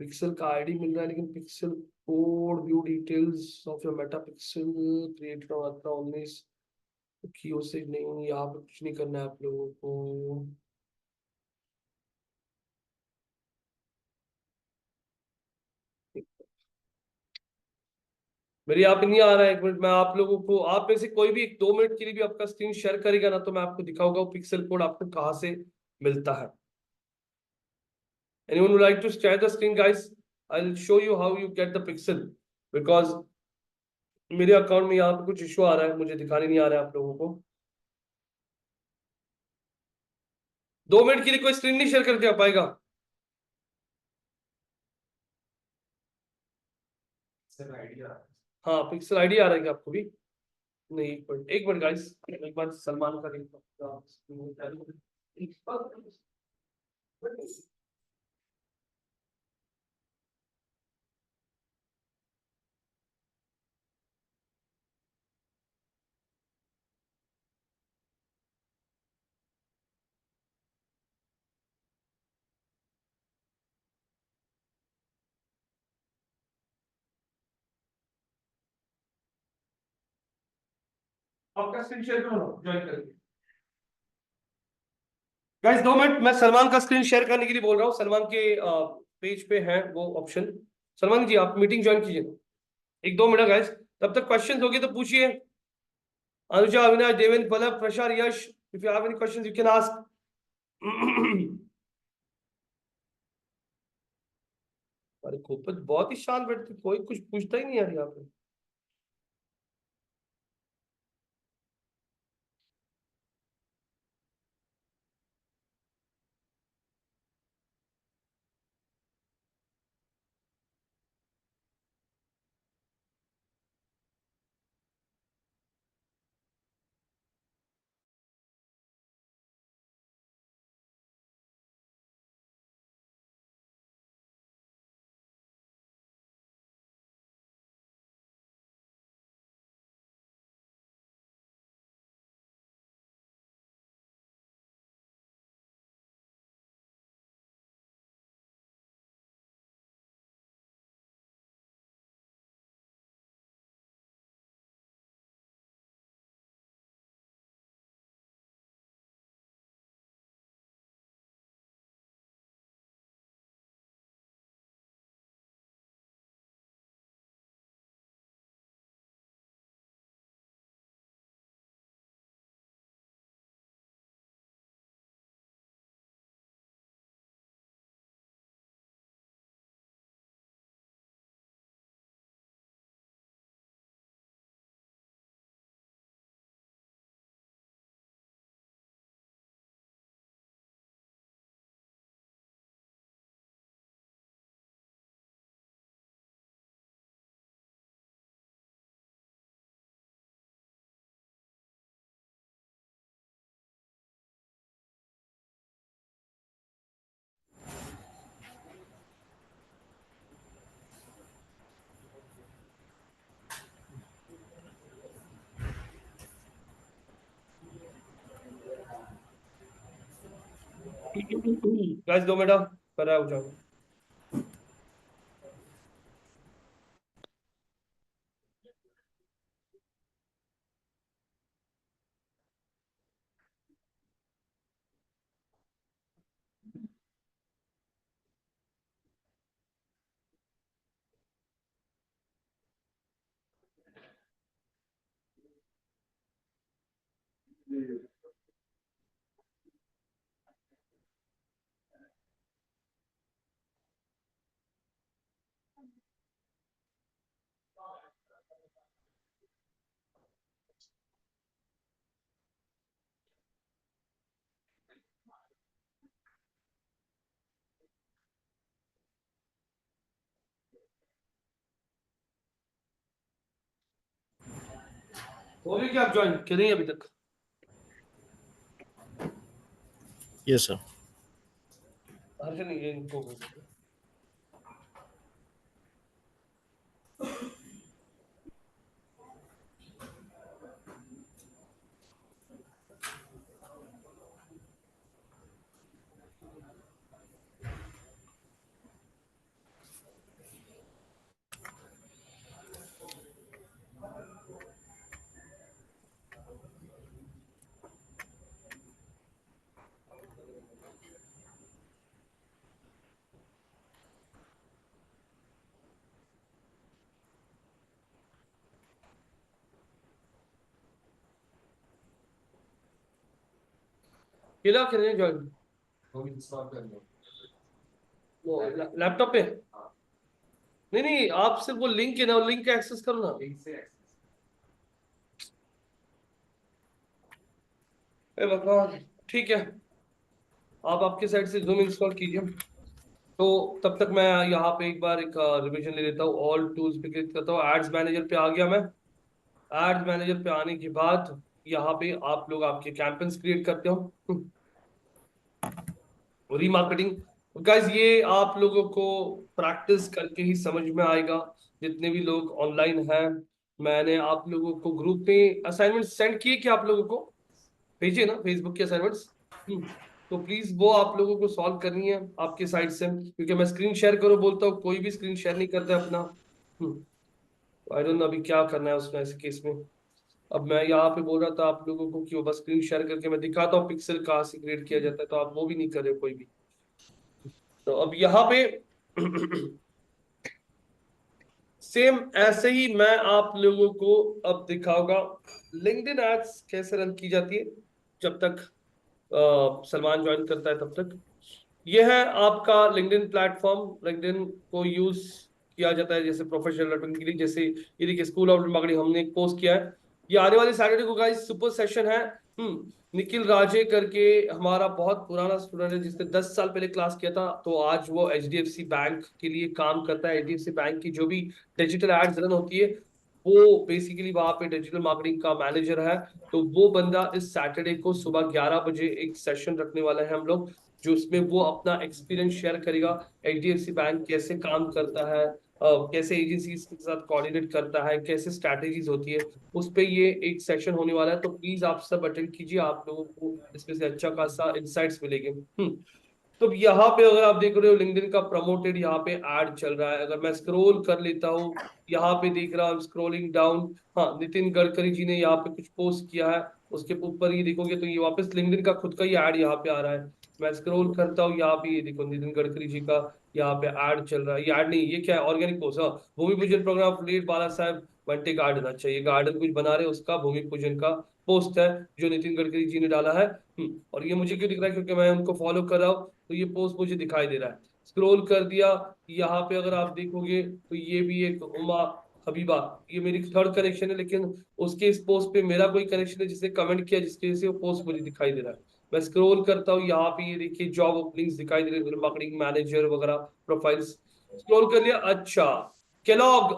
पिक्सल का आईडी मिल रहा है लेकिन pixel code, view details of your Meta pixel created on 19 की यूसेज नहीं, यहाँ पे कुछ नहीं करना है आप लोगों को। मेरे यहाँ पे नहीं आ रहा है, 1 मिनट। मैं आप लोगों को, आप में से कोई भी 2 मिनट के लिए भी आपका स्क्रीन शेयर करेगा ना, तो मैं आपको दिखाऊंगा वो पिक्सल कोड आपको कहाँ से मिलता है। Anyone would like to share the screen, guys? I'll show you how you get the pixel, because मेरे अकाउंट में यहाँ पे कुछ इशू आ रहा है, मुझे दिखाने नहीं आ रहा है आप लोगों को। 2 मिनट के लिए कोई स्क्रीन नहीं शेयर करके आ पाएगा? हाँ, पिक्सल आईडी आ रहा है क्या आपको भी? नहीं, 1 मिनट, 1 मिनट गाइस, एक बार सलमान का आपका स्क्रीन शेयर करो ज्वाइन करके। गाइस 2 मिनट, मैं सलमान का स्क्रीन शेयर करने के लिए बोल रहा हूँ। सलमान के पेज पे है वो ऑप्शन। सलमान जी, आप मीटिंग ज्वाइन कीजिए। 1-2 मिनट गाइस, तब तक क्वेश्चंस होंगे तो पूछिए। Anuja, Avinash, Devendra, Palak, Prashar, Yash, if you have any questions you can ask. अरे खोपत बहुत ही शांत बैठती, कोई कुछ पूछता ही नहीं यार यहाँ पे। गाइस 2 मिनट कर रहा हो जाओ। हो गए क्या आप ज्वाइन? कि नहीं अभी तक? Yes sir. हर्ष नहीं है इनको हो गया। अकेला करने ज्वाइन वो इंस्टॉल कर लो। वो लैपटॉप पे? नहीं नहीं, आप सिर्फ वो लिंक है ना, वो लिंक एक्सेस करो ना। लिंक से access। ए भगवान, ठीक है, आप आपके साइड से जूम इंस्टॉल कीजिए। तो तब तक मैं यहाँ पे एक बार एक रिवीजन ले लेता हूँ। ऑल टूल्स पे क्लिक करता हूँ, एड्स मैनेजर पे आ गया मैं। एड्स मैनेजर पे आने के बाद यहाँ पे आप लोग आपके कैंपेन्स क्रिएट करते हो, रीमार्केटिंग। गाइस ये आप लोगों को प्रैक्टिस करके ही समझ में आएगा। जितने भी लोग ऑनलाइन हैं, मैंने आप लोगों को ग्रुप में असाइनमेंट सेंड किए कि आप लोगों को भेजिए ना फेसबुक के असाइनमेंट्स। तो प्लीज वो आप लोगों को सॉल्व करनी है आपके साइड से, क्योंकि मैं स्क्रीन शेयर करो बोलता हूँ, कोई भी स्क्रीन शेयर नहीं करता है अपना। आई डोंट नो अभी क्या करना है उसमें ऐसे केस में। अब मैं यहाँ पे बोल रहा था आप लोगों को कि वो बस स्क्रीन शेयर करके मैं दिखाता हूँ पिक्सल कहाँ से क्रिएट किया जाता है, तो आप वो भी नहीं कर रहे कोई भी। तो अब यहाँ पे सेम ऐसे ही मैं आप लोगों को अब दिखाऊंगा लिंक्डइन एड्स कैसे रन की जाती है। जब तक सलमान ज्वाइन करता है तब तक ये है आपका लिंक्डइन प्लेटफॉर्म। लिंक्डइन को यूज किया जाता है जैसे प्रोफेशनल नेटवर्किंग के लिए। जैसे ये देखिए, स्कूल ऑफ मार्केटिंग हमने एक पोस्ट किया है। ये आने वाले सैटरडे को गाइस सुपर सेशन है। निखिल राजे करके हमारा बहुत पुराना स्टूडेंट है जिसने 10 साल पहले क्लास किया था, तो आज वो एचडीएफसी बैंक के लिए काम करता है। एचडीएफसी बैंक की जो भी डिजिटल एड्स रन होती है, वो बेसिकली वहां पे डिजिटल मार्केटिंग का मैनेजर है। तो वो बंदा इस सैटरडे को सुबह 11 बजे एक सेशन रखने वाला है हम लोग, जो उसमें वो अपना एक्सपीरियंस शेयर करेगा। एचडीएफसी बैंक कैसे काम करता है, कैसे एजेंसी के साथ कोऑर्डिनेट करता है, कैसे स्ट्रैटेजीज होती है, उस पे ये एक सेशन होने वाला है। तो प्लीज आप सब अटेंड कीजिए, आप लोगों को इसमें से अच्छा खासा इंसाइट्स मिलेंगे। तो यहाँ पे अगर आप देख रहे हो लिंक्डइन का प्रमोटेड यहाँ पे ऐड चल रहा है। अगर मैं स्क्रॉल कर लेता हूँ, यहाँ पे देख रहा हूँ स्क्रॉलिंग डाउन, हाँ नितिन गडकरी जी ने यहाँ पे कुछ पोस्ट किया है। उसके ऊपर ये देखोगे तो ये वापस लिंक्डइन का खुद का ही ऐड यहाँ पे आ रहा है। मैं स्क्रॉल करता हूँ, यहाँ पे ये देखो नितिन गडकरी जी का यहाँ पे ऐड चल रहा है। ये ऐड नहीं, ये क्या है, ऑर्गेनिक पोस्ट। हाँ, भूमि पूजन प्रोग्राम लेट बाला साहब बंटे गार्डन, अच्छा ये गार्डन कुछ बना रहे हैं, उसका भूमि पूजन का पोस्ट है जो नितिन गडकरी जी ने डाला है। और ये मुझे क्यों दिख रहा है, क्योंकि मैं उनको फॉलो कर रहा हूँ, तो ये पोस्ट मुझे दिखाई दे रहा है। स्क्रॉल कर दिया, यहाँ पे अगर आप देखोगे तो ये भी एक उमा हबीबा, ये मेरी थर्ड कनेक्शन है, लेकिन उसके इस पोस्ट पे मेरा कोई कनेक्शन है जिसने कमेंट किया, जिसकी वजह से वो पोस्ट मुझे दिखाई दे रहा है। मैं स्क्रॉल करता हूँ, यहाँ पे ये देखिए जॉब ओपनिंग्स दिखाई दे रहे हैं, मार्केटिंग मैनेजर वगैरह प्रोफाइल्स। स्क्रॉल कर लिया, अच्छा Kellogg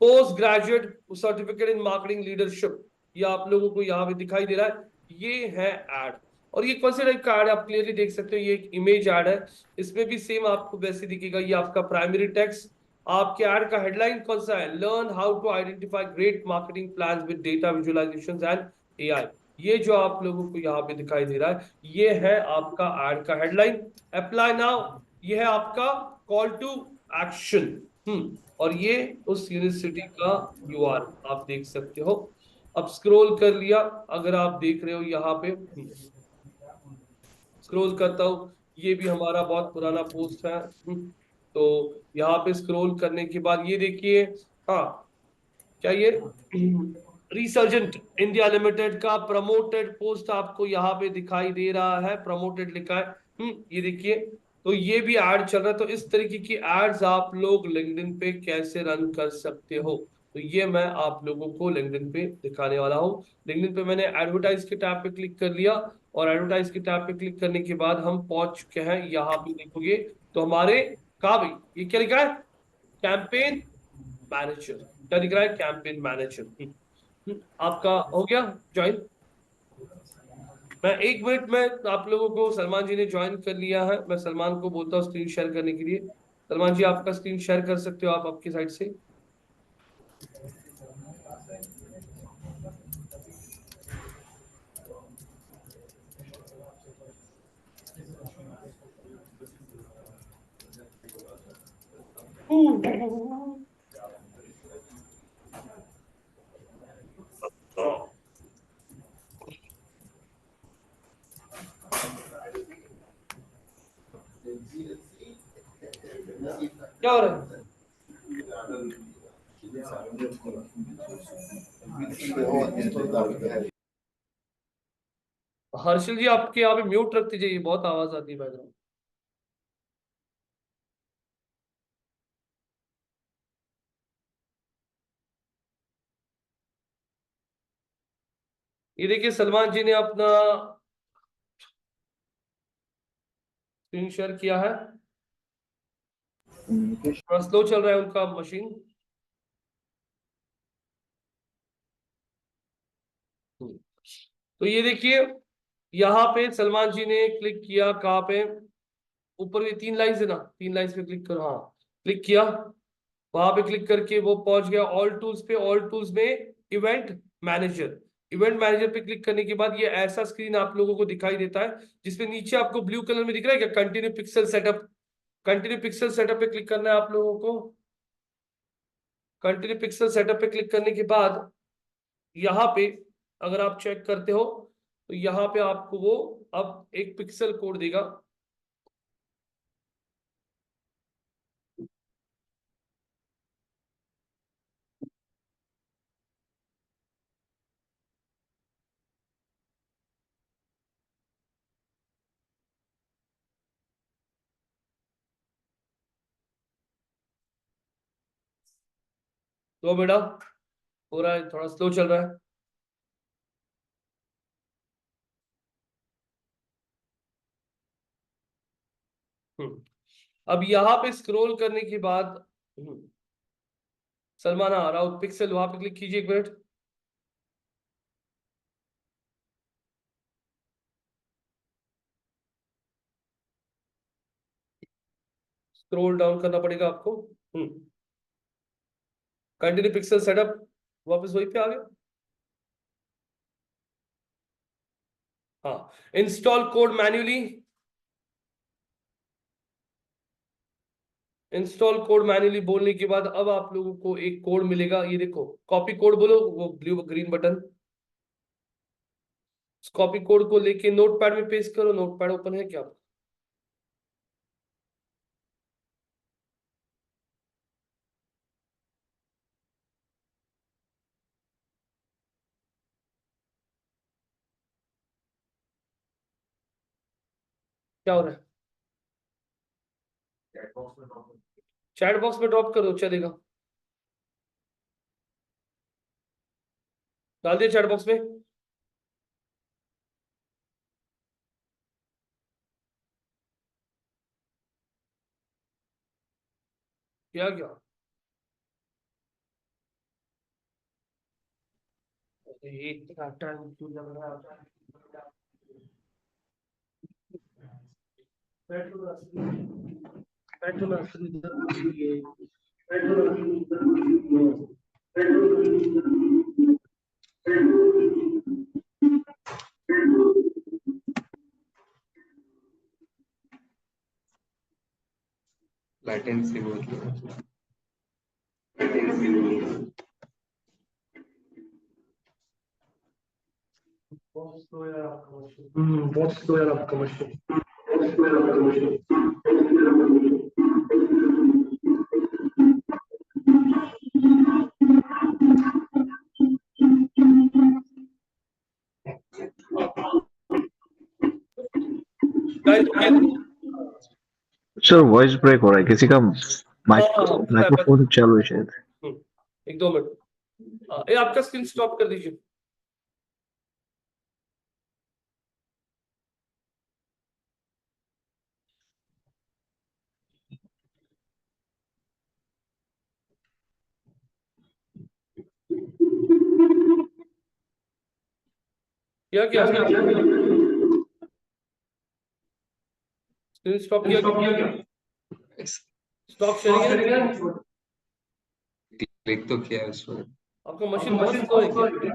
post graduate certificate in marketing leadership, ये आप लोगों को यहाँ पे दिखाई दे रहा है। ये है एड, और ये कौन से टाइप का एड आप क्लियरली देख सकते हो, ये एक इमेज एड है। इसमें भी सेम आपको वैसे दिखेगा, ये आपका प्राइमरी टेक्स्ट। आपके एड का हेडलाइन कौन सा है, learn how to identify great marketing plans with data visualizations and AI. ये जो आप लोगों को यहाँ पे दिखाई दे रहा है, ये है आपका एड का हेडलाइन। अप्लाई नाउ, ये है आपका कॉल टू एक्शन। और ये उस यूनिवर्सिटी का यूआर आप देख सकते हो। अब स्क्रॉल कर लिया, अगर आप देख रहे हो यहाँ पे, स्क्रॉल करता हूँ, ये भी हमारा बहुत पुराना पोस्ट है। तो यहाँ पे स्क्रॉल करने के बाद ये देखिए, हाँ क्या ये रिसर्जेंट इंडिया लिमिटेड का प्रमोटेड पोस्ट आपको यहाँ पे दिखाई दे रहा है, प्रमोटेड लिखा है। ये देखिए, तो ये भी ऐड चल रहा है। तो इस तरीके की एड्स आप लोग लिंक्डइन पे कैसे रन कर सकते हो, तो ये मैं आप लोगों को लिंक्डइन पे दिखाने वाला हूँ। लिंक्डइन पे मैंने एडवर्टाइज के टैब पे क्लिक कर लिया, और एडवर्टाइज के टैब पे क्लिक करने के बाद हम पहुंच चुके हैं, यहाँ पे देखोगे तो हमारे कहा भाई ये क्या लिखा है, कैंपेन मैनेजर, क्या दिख रहा है, कैंपेन मैनेजर। आपका हो गया ज्वाइन। मैं 1 मिनट में आप लोगों को, सलमान जी ने ज्वाइन कर लिया है, मैं सलमान को बोलता हूँ स्क्रीन शेयर करने के लिए। सलमान जी आपका स्क्रीन शेयर कर सकते हो आप आपकी साइड से। क्या हो रहा है? हर्षल जी आपके यहाँ पे म्यूट रख दीजिए, बहुत आवाज आती है बैकग्राउंड। ये देखिए सलमान जी ने अपना स्क्रीन शेयर किया है, थोड़ा स्लो चल रहा है उनका मशीन। तो ये देखिए यहाँ पे सलमान जी ने क्लिक किया, कहाँ पे, ऊपर ये 3 लाइन है ना, 3 लाइन पे क्लिक करो, हाँ क्लिक किया, वहां पे क्लिक करके वो पहुंच गया ऑल टूल्स पे। ऑल टूल्स में इवेंट मैनेजर, इवेंट मैनेजर पे क्लिक करने के बाद ये ऐसा स्क्रीन आप लोगों को दिखाई देता है, जिसपे नीचे आपको ब्लू कलर में दिख रहा है क्या, continue pixel setup. Continue pixel setup पे क्लिक करना है आप लोगों को। कंटिन्यू पिक्सल सेटअप पे क्लिक करने के बाद यहाँ पे अगर आप चेक करते हो तो यहाँ पे आपको वो अब एक पिक्सल कोड देगा। तो बेटा पूरा थोड़ा स्लो चल रहा है। अब यहाँ पे स्क्रॉल करने के बाद सलमान आ रहा हूँ, पिक्सल वहां पे क्लिक कीजिए, एक मिनट। स्क्रॉल डाउन करना पड़ेगा आपको। कंटिन्यू पिक्सल सेटअप, वापस वहीं पे आ गया। हाँ, install code manually, install code manually बोलने के बाद अब आप लोगों को एक कोड मिलेगा, ये देखो कॉपी कोड बोलो, वो blue green button, copy code को लेके नोटपैड में पेस्ट करो। नोटपैड ओपन है क्या? क्या हो रहा है? चैट बॉक्स में ड्रॉप करो, चलेगा। डाल दिया चैट बॉक्स में। क्या क्या? इतना टाइम क्यों लग रहा है? latency बोल रहे हैं। बहुत स्लो यार आपका मशीन, बहुत स्लो यार आपका मशीन। सर वॉइस ब्रेक हो रहा है, किसी का माइक्रोफोन चालू है शायद। एक 2 मिनट, ये आपका स्क्रीन स्टॉप कर दीजिए। क्या क्या स्क्रीन स्टॉप किया क्या? स्टॉप शेयरिंग क्लिक तो किया उस पर। आपका मशीन बहुत स्लो है क्या?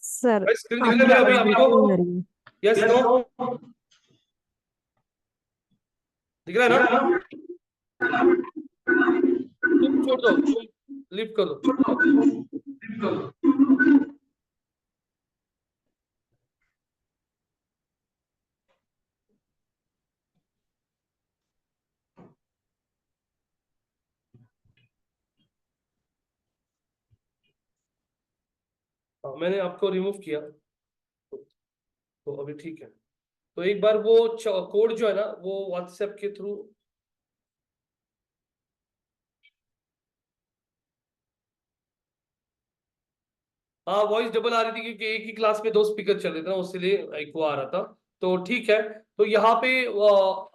सर स्क्रीन दिख रहा है अभी आपको? यस नो दिख रहा है ना? तुम छोड़ दो, लीव कर दो। हाँ मैंने आपको रिमूव किया, तो अभी ठीक है। तो एक बार वो कोड जो है ना वो व्हाट्सएप के थ्रू, हाँ वॉइस डबल आ रही थी क्योंकि एक ही क्लास में 2 स्पीकर चल रहे थे ना, उसके एक वो आ रहा था। तो ठीक है, तो यहाँ पे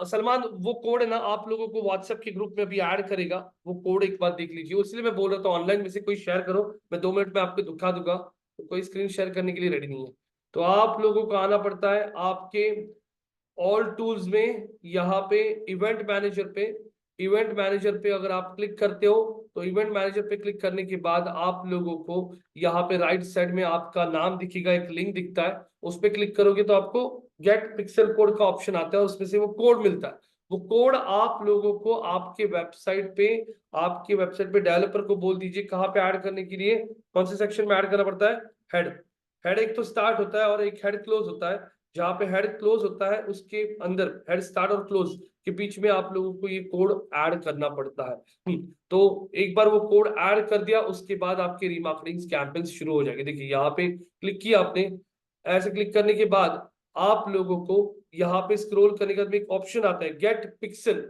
सलमान वो कोड है ना आप लोगों को व्हाट्सएप के ग्रुप में अभी ऐड करेगा, वो कोड एक बार देख लीजिए। इसलिए मैं बोल रहा था ऑनलाइन में से कोई शेयर करो, मैं 2 मिनट में आपको दिखा दूंगा, तो कोई स्क्रीन शेयर करने के लिए रेडी नहीं है। तो आप लोगों को आना पड़ता है आपके ऑल टूल्स में, यहाँ पे इवेंट मैनेजर पे अगर आप क्लिक करते हो तो इवेंट मैनेजर पे क्लिक करने के बाद आप लोगों को यहाँ पे राइट साइड में आपका नाम दिखेगा, एक लिंक दिखता है, उस पर क्लिक करोगे तो आपको गेट पिक्सल कोड का ऑप्शन आता है, उसमें से वो कोड मिलता है। वो कोड आप लोगों को आपके वेबसाइट पे डेवलपर को बोल दीजिए कहाँ पे ऐड करने के लिए, कौन से सेक्शन में ऐड करना पड़ता है, हेड एक तो स्टार्ट होता है और एक हेड क्लोज होता है। जहां पे हेड क्लोज होता है उसके अंदर हेड स्टार्ट और क्लोज के बीच में आप लोगों को ये कोड ऐड करना पड़ता है। तो एक बार वो कोड ऐड कर दिया उसके बाद आपके रीमार्केटिंग कैंपेन्स शुरू हो जाएंगे। देखिए यहाँ पे क्लिक किया आपने, ऐसे क्लिक करने के बाद आप लोगों को यहाँ पे स्क्रॉल करने के बाद एक ऑप्शन आता है गेट पिक्सल,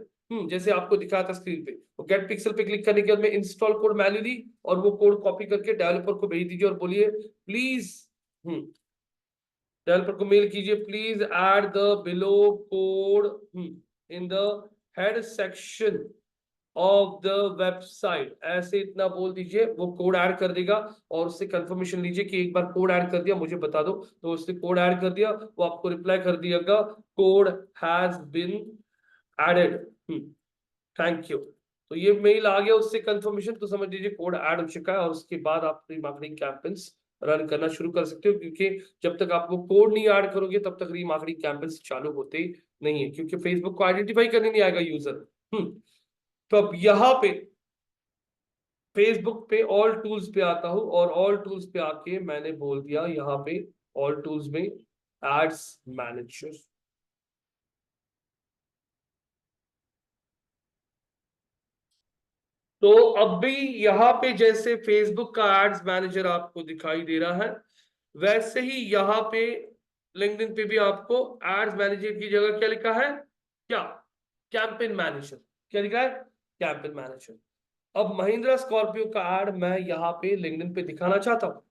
जैसे आपको दिखाया था स्क्रीन पे। तो गेट पिक्सल पे क्लिक करने के बाद में इंस्टॉल कोड मैन्युअली, और वो कोड कॉपी करके डेवलपर को भेज दीजिए और बोलिए प्लीज, डेवलपर को मेल कीजिए please add the below code in the head section of the website, ऐसे इतना बोल दीजिए, वो कोड ऐड कर देगा। और उससे कंफर्मेशन लीजिए कि एक बार कोड ऐड कर दिया मुझे बता दो, तो उसने कोड ऐड कर दिया, वो आपको रिप्लाई कर दिएगा code has been added, thank you. तो ये मेल आ गया उससे कंफर्मेशन, तो समझ लीजिए कोड ऐड हो चुका है, और उसके बाद आप रीमार्केटिंग कैंपेन्स रन करना शुरू कर सकते हो, क्योंकि जब तक आप वो कोड नहीं ऐड करोगे तब तक रीमार्केटिंग कैंपेन्स चालू होते नहीं है, क्योंकि फेसबुक को आइडेंटिफाई करने नहीं आएगा यूजर। तो अब यहाँ पे फेसबुक पे ऑल टूल्स पे आता हूं, और ऑल टूल्स पे आके मैंने बोल दिया यहाँ पे ऑल टूल्स में एड्स मैनेजर। तो अब भी यहाँ पे जैसे फेसबुक का एड्स मैनेजर आपको दिखाई दे रहा है, वैसे ही यहाँ पे लिंक्डइन पे भी आपको एड्स मैनेजर की जगह क्या लिखा है, क्या, कैंपेन मैनेजर। क्या लिखा है, कैंपेन मैनेजर। अब महिंद्रा स्कॉर्पियो का एड मैं यहाँ पे लिंक्डइन पे दिखाना चाहता हूँ,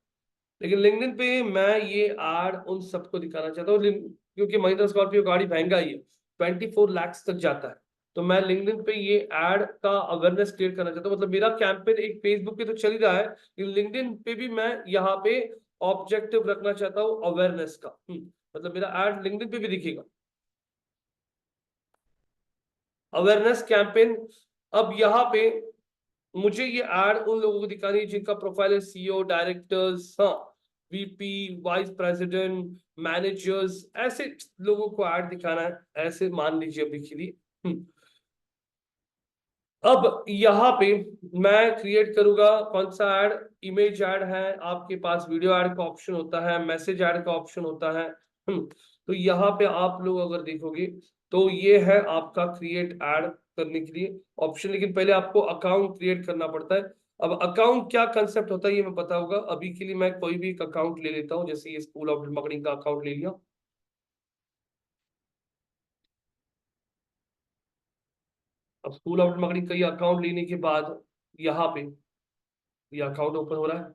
लेकिन लिंक्डइन पे मैं ये एड उन सबको दिखाना चाहता हूँ क्योंकि महिंद्रा स्कॉर्पियो गाड़ी महंगा ही है, 24 लाख तक जाता है। तो मैं लिंक्डइन पे ये एड का अवेयरनेस क्रिएट करना चाहता हूँ। मतलब मेरा कैंपेन एक फेसबुक पे तो चल ही रहा है, लेकिन लिंक्डइन पे भी मैं यहाँ पे ऑब्जेक्टिव रखना चाहता हूँ अवेयरनेस का। मतलब मेरा एड लिंक्डइन पे भी दिखेगा, अवेयरनेस कैंपेन। अब यहाँ पे मुझे ये एड उन लोगों को दिखानी है जिनका प्रोफाइल है सीईओ, डायरेक्टर्स, हाँ, वीपी, वाइस प्रेसिडेंट, मैनेजर्स, ऐसे लोगों को ऐड दिखाना है, ऐसे मान लीजिए अभी के लिए। अब यहाँ पे मैं क्रिएट करूंगा कौन सा ऐड, इमेज ऐड है आपके पास, वीडियो ऐड का ऑप्शन होता है, मैसेज ऐड का ऑप्शन होता है। तो यहाँ पे आप लोग अगर देखोगे तो ये है आपका क्रिएट ऐड करने के लिए ऑप्शन, लेकिन पहले आपको अकाउंट क्रिएट करना पड़ता है। अब अकाउंट क्या कंसेप्ट होता है ये मैं पता होगा, अभी के लिए मैं कोई भी एक अकाउंट ले लेता हूँ, जैसे ये स्कूल ऑफ मार्केटिंग का अकाउंट ले लिया। अब स्कूल ऑफ मार्केटिंग का ये अकाउंट लेने के बाद यहाँ पे ये अकाउंट ओपन हो रहा है,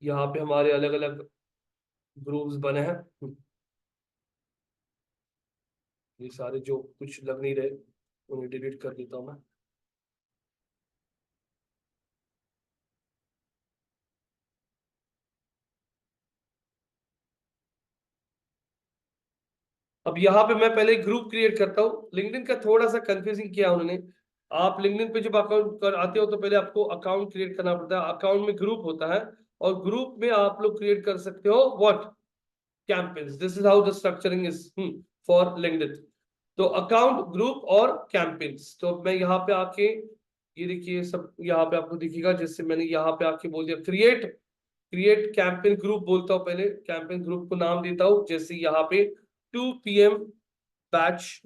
यहाँ पे हमारे अलग अलग ग्रुप्स बने हैं। ये सारे जो कुछ लग नहीं रहे उन्हें डिलीट कर देता हूं मैं। अब यहाँ पे मैं पहले ग्रुप क्रिएट करता हूँ। लिंक्डइन का थोड़ा सा कंफ्यूजिंग किया उन्होंने। आप लिंक्डइन पे जब अकाउंट कर आते हो तो पहले आपको अकाउंट क्रिएट करना पड़ता है, अकाउंट में ग्रुप होता है, और ग्रुप में आप लोग क्रिएट कर सकते हो what, campaigns. This is how the structuring is for LinkedIn. तो अकाउंट, ग्रुप और कैंपेन्स। तो मैं यहाँ पे आके ये देखिए सब यहाँ पे आपको दिखेगा, जैसे मैंने यहाँ पे आके बोल दिया क्रिएट कैंपेन ग्रुप बोलता हूँ, पहले कैंपेन ग्रुप को नाम देता हूँ, जैसे यहाँ पे 2 PM बैच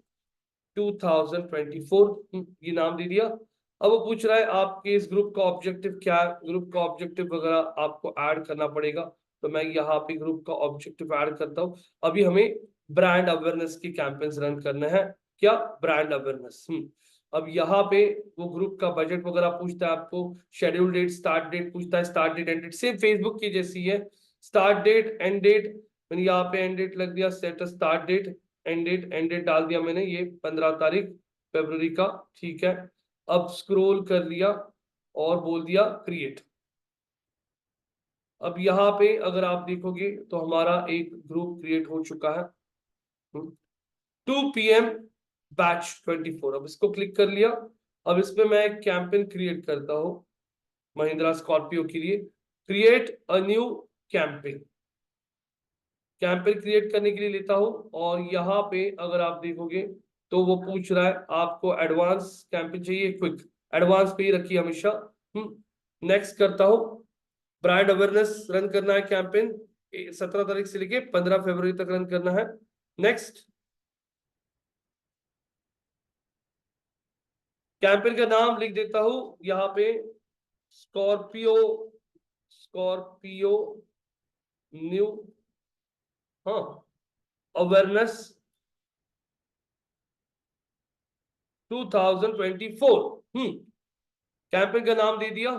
2024 ये नाम दे दिया। अब वो पूछ रहा है आपके इस ग्रुप का ऑब्जेक्टिव क्या है, ग्रुप का ऑब्जेक्टिव वगैरह आपको ऐड करना पड़ेगा। तो मैं यहाँ पे ग्रुप का ऑब्जेक्टिव ऐड करता हूँ। अभी हमें ब्रांड अवेयरनेस की कैंपेन्स रन करना है। क्या? Brand awareness. अब यहाँ पे वो ग्रुप का बजट वगैरह पूछता है आपको, शेड्यूल डेट, स्टार्ट डेट पूछता है, start date end date same Facebook की जैसी है। स्टार्ट डेट एंड डेट, मैंने यहाँ पे एंड डेट लग दिया, set start date end date डाल दिया मैंने, ये 15 तारीख फरवरी का। ठीक है, अब स्क्रॉल कर लिया और बोल दिया क्रिएट। अब यहाँ पे अगर आप देखोगे तो हमारा एक ग्रुप क्रिएट हो चुका है, 2 PM बैच 24। अब इसको क्लिक कर लिया। अब इसमें मैं एक कैंपेन क्रिएट करता हूं महिंद्रा स्कॉर्पियो के लिए। Create a new campaign, campaign create करने के लिए लेता हूं। और यहाँ पे अगर आप देखोगे तो वो पूछ रहा है आपको एडवांस कैंपेन चाहिए, क्विक, एडवांस पे ही रखिए हमेशा। नेक्स्ट करता हूं। ब्रांड अवेयरनेस रन करना है कैंपेन, 17 तारीख से लेके 15 फरवरी तक रन करना है। नेक्स्ट, कैंपेन का नाम लिख देता हूं यहाँ पे, स्कॉर्पियो न्यू अवेयरनेस 2024। कैंपेन का नाम दे दिया।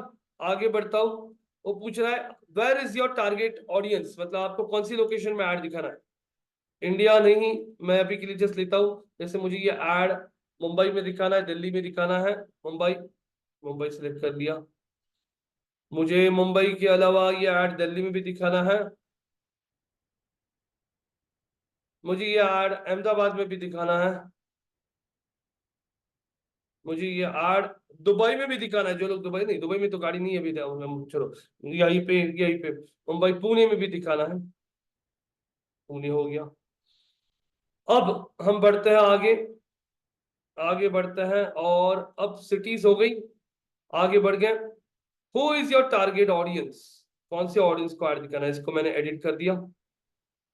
आगे बढ़ता हूं। वो पूछ रहा है where is your target audience, मतलब आपको कौन सी लोकेशन में ऐड दिखाना है। इंडिया नहीं, मैं अभी के लिए जस्ट लेता हूं। जैसे मुझे ये ऐड मुंबई में दिखाना है, दिल्ली में दिखाना है, मुंबई सिलेक्ट कर लिया। मुझे मुंबई के अलावा ये ऐड दिल्ली में भी दिखाना है, मुझे ये ऐड अहमदाबाद में भी दिखाना है, मुझे ये ऐड दुबई में भी दिखाना है। जो लोग दुबई नहीं, दुबई में तो गाड़ी नहीं है अभी, चलो यहीं पे मुंबई, पुणे में भी दिखाना है, पुणे हो गया। अब हम बढ़ते हैं आगे बढ़ते हैं और अब सिटीज हो गई, आगे बढ़ गए। Who is your target audience, कौन से ऑडियंस को ऐड दिखाना है, इसको मैंने एडिट कर दिया।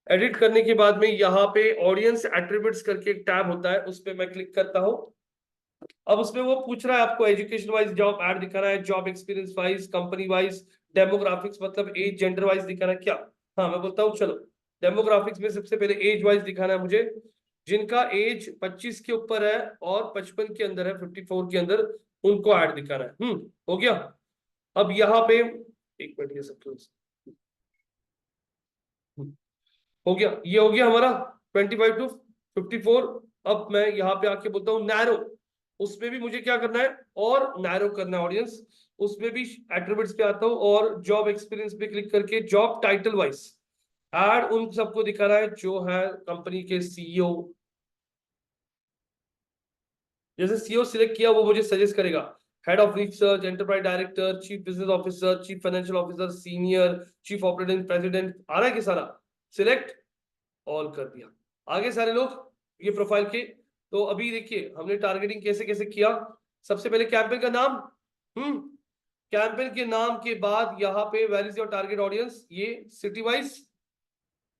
एडिट करने के बाद में यहाँ पे ऑडियंस एट्रीब्यूट्स करके एक टैब होता है, उस पर मैं क्लिक करता हूँ। अब उसमें वो पूछ रहा है आपको एजुकेशन वाइज जॉब ऐड दिखाना है, job experience wise, company wise, demographics मतलब एज जेंडर वाइज दिखाना है क्या। हाँ, मैं बोलता हूँ चलो डेमोग्राफिक्स में सबसे पहले एज वाइज दिखाना है मुझे, जिनका एज 25 के ऊपर है और 55 के अंदर है, 54 के अंदर, उनको ऐड दिखाना है। हो गया। अब यहाँ पे एक मिनट, ये सब हो गया, ये हो गया हमारा 25 to 54। अब मैं यहाँ पे आके बोलता हूँ नैरो, उसमें भी मुझे क्या करना है और नैरो करना है ऑडियंस, उसमें भी एट्रीब्यूट्स पे आता हूँ और जॉब एक्सपीरियंस पे क्लिक करके जॉब टाइटल वाइज ऐड उन सबको दिखा रहा है जो है कंपनी के सीईओ। जैसे सीईओ सिलेक्ट किया वो मुझे सजेस्ट करेगा head of research, enterprise director, chief business officer, chief financial officer, senior, chief operating president, आ रहा है कि सारा, सिलेक्ट ऑल कर दिया। आगे सारे लोग ये प्रोफाइल के। तो अभी देखिए हमने टारगेटिंग कैसे कैसे किया। सबसे पहले कैंपेन का नाम, कैंपेन के नाम के बाद यहाँ पे where is your target audience, ये सिटी वाइज।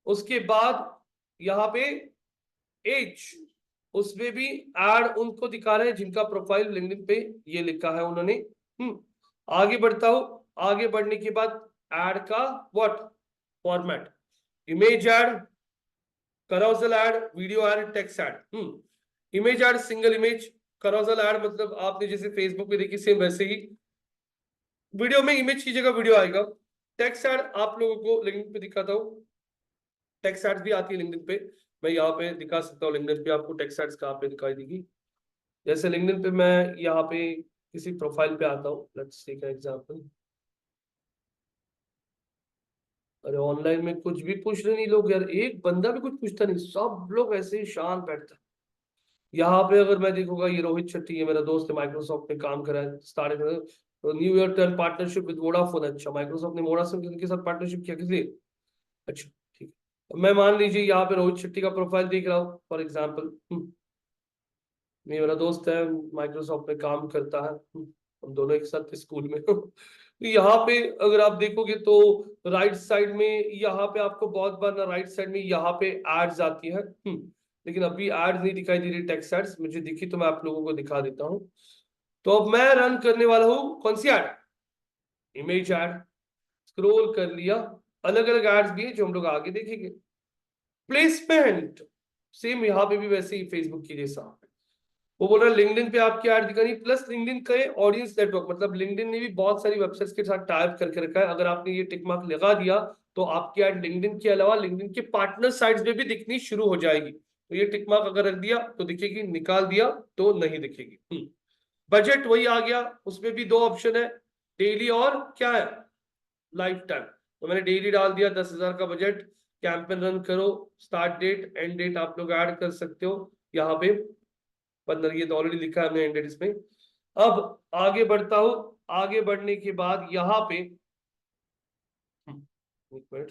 उसके बाद यहाँ पे एज, उसमें भी ऐड उनको दिखा रहे हैं जिनका प्रोफाइल लिंक्डइन पे ये लिखा है उन्होंने। आगे बढ़ता हूं। आगे बढ़ने के बाद ऐड का what format, image add, carousel add, video add, text add. Image add single image, carousel add मतलब आपने जैसे फेसबुक पे देखी सेम वैसे ही, वीडियो में इमेज की जगह वीडियो आएगा। टेक्स्ट ऐड आप लोगों को लिंक्डइन पे दिखाता हूँ, टेक्स्ट ऐड भी आती है लिंक्डइन पे, मैं यहाँ पे दिखा सकता हूँ। लिंक्डइन पे आपको टेक्स्ट ऐड्स कहाँ पे दिखाई देगी, जैसे लिंक्डइन पे मैं यहाँ पे किसी प्रोफाइल पे आता हूँ, लेट्स टेक एन एग्जांपल। अरे ऑनलाइन में कुछ भी पूछ रहे नहीं लोग यार, एक बंदा भी कुछ पूछता नहीं, सब लोग ऐसे ही शांत बैठता। यहाँ पे अगर मैं देखूंगा, ये रोहित शेट्टी है मेरा दोस्त है, माइक्रोसॉफ्ट में काम कर रहा है, स्टार्ट तो new year 10 partnership with Vodafone. अच्छा, माइक्रोसॉफ्ट ने वोडाफोन के साथ पार्टनरशिप किया किसी, अच्छा ठीक है। मैं मान लीजिए यहाँ पे रोहित शेट्टी का प्रोफाइल देख रहा हूँ फॉर एग्जाम्पल, मेरा दोस्त है माइक्रोसॉफ्ट में काम करता है, हम दोनों एक साथ स्कूल में। तो यहाँ पे अगर आप देखोगे तो राइट साइड में यहाँ पे आपको बहुत बार ना राइट साइड में यहाँ पे एड्स आती है, लेकिन अभी एड्स नहीं दिखाई दे रही, टेक्स्ट एड्स मुझे दिखी तो मैं आप लोगों को दिखा देता हूँ। तो अब मैं रन करने वाला हूँ कौन सी एड, इमेज एड। स्क्रॉल कर लिया अलग अलग एड्स भी है जो हम लोग आगे देखेंगे। प्लेसमेंट सेम यहाँ पे भी वैसे ही फेसबुक की जैसा, वो बोल रहा है लिंक्डइन पे आपकी ऐड दिखानी, प्लस लिंक्डइन का ऑडियंस नेटवर्क, मतलब लिंक्डइन ने भी बहुत सारी वेबसाइट्स के साथ टाइप करके रखा है। अगर आपने ये टिक मार्क लगा दिया तो आपकी ऐड लिंक्डइन के अलावा लिंक्डइन के पार्टनर साइट्स में भी दिखनी शुरू हो जाएगी। तो ये टिक मार्क अगर रख दिया तो दिखेगी, निकाल दिया तो नहीं दिखेगी। बजट वही आ गया, उसमें भी दो ऑप्शन है, डेली और क्या है, लाइफ टाइम। तो मैंने डेली डाल दिया 10,000 का बजट, कैंपेन रन करो, स्टार्ट डेट एंड डेट आप लोग ऐड कर सकते हो यहाँ पे 15, ये तो ऑलरेडी लिखा है हमने एंड डेट इसमें। अब आगे बढ़ता हूं, आगे बढ़ने के बाद यहाँ पे एक मिनट,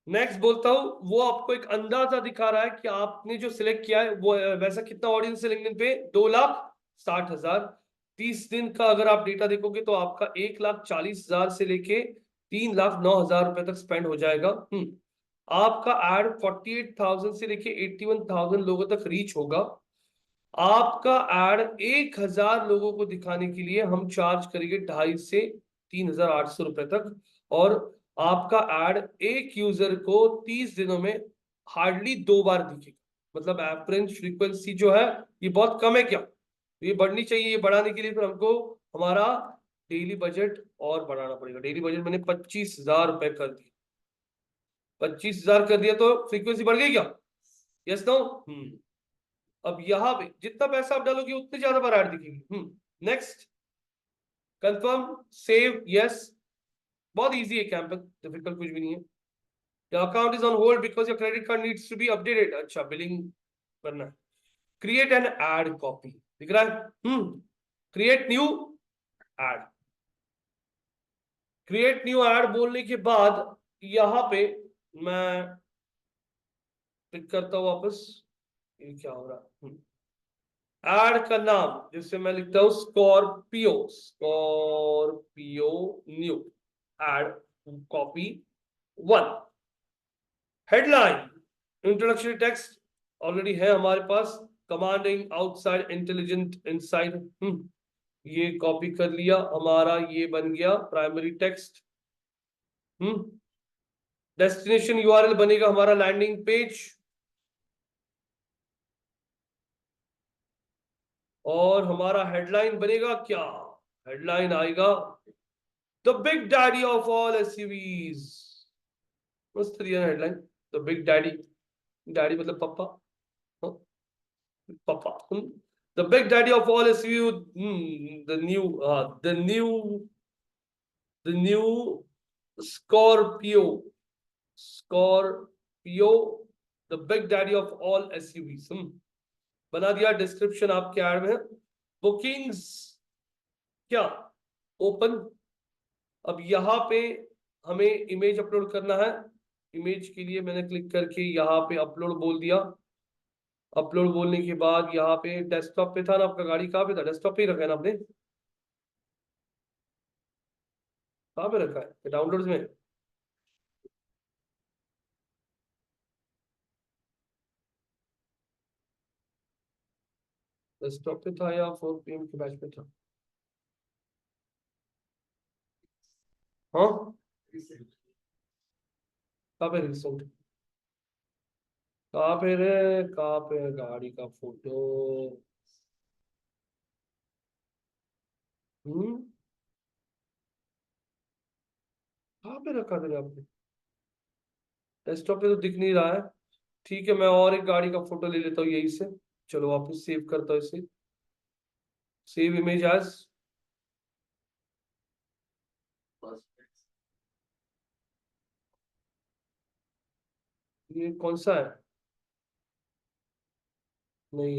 नेक्स्ट बोलता हूं, वो आपको एक अंदाजा दिखा रहा है कि आपने जो सिलेक्ट किया है वो वैसा कितना ऑडियंस है लिंक्डइन पे, 2,60,000। 30 दिन का अगर आप डेटा देखोगे तो आपका 1,40,000 से लेके 3,09,000 रुपए तक स्पेंड हो जाएगा। आपका एड 48,000 से लेके 81,000 लोगों तक रीच होगा। आपका एड 1,000 लोगों को दिखाने के लिए हम चार्ज करेंगे 2,500 से 3,800 रुपए तक, और आपका एड एक यूजर को 30 दिनों में हार्डली 2 बार दिखेगा। मतलब एवरेज फ्रीक्वेंसी जो है ये बहुत कम है क्या, तो ये बढ़नी चाहिए। ये बढ़ाने के लिए फिर हमको हमारा डेली बजट और बढ़ाना पड़ेगा। डेली बजट मैंने 25,000 रुपए कर दिया, 25,000 कर दिया तो फ्रीक्वेंसी बढ़ गई क्या, यस नो। अब यहाँ पे जितना पैसा आप डालोगे उतने ज्यादा बार ऐड दिखेगी। Next, confirm, save, yes. बहुत इजी है कैंपेन, डिफिकल्ट कुछ भी नहीं है। Your account is on hold because your credit card needs to be updated. अच्छा, बिलिंग करना है। क्रिएट एन एड कॉपी, दिख रहा है। Create new ad, create new ad बोलने के बाद यहाँ पे मैं क्लिक करता हूँ वापस, ये क्या हो रहा है, एड का नाम जिससे मैं लिखता हूं Scorpio, Scorpio new ad copy 1। Headline, introductory text already है हमारे पास, कमांडिंग आउटसाइड इंटेलिजेंट इनसाइड, ये कॉपी कर लिया, हमारा ये बन गया प्राइमरी टेक्स्ट। डेस्टिनेशन यूआरएल बनेगा हमारा लैंडिंग पेज, और हमारा हेडलाइन बनेगा क्या, हेडलाइन आएगा the big daddy of all SUVs. मस्त दिया headline, the big daddy, daddy मतलब पापा, पापा, the big daddy of all SUV, the new Scorpio, Scorpio the big daddy of all SUVs. बना दिया। डिस्क्रिप्शन आपके ऐड में है। बुकिंग्स क्या, ओपन। अब यहाँ पे हमें इमेज अपलोड करना है। इमेज के लिए मैंने क्लिक करके यहाँ पे अपलोड बोल दिया। अपलोड बोलने के बाद यहाँ पे डेस्कटॉप पे था ना आपका, गाड़ी कहाँ पे था, डेस्कटॉप पे ही रखा है ना आपने, कहाँ पे रखा है, डाउनलोड्स में। डेस्कटॉप पे था या 4 PM के बैच पे था, हाँ कहाँ पे रिसेंट, कहाँ पे रे, कहाँ पे है गाड़ी का फोटो, कहाँ पे रखा था आपने, डेस्कटॉप पे तो दिख नहीं रहा है। ठीक है, मैं और एक गाड़ी का फोटो ले लेता हूँ यही से। चलो वापस सेव करता हूँ इसे, सेव इमेज एज, ये कौन सा है, नहीं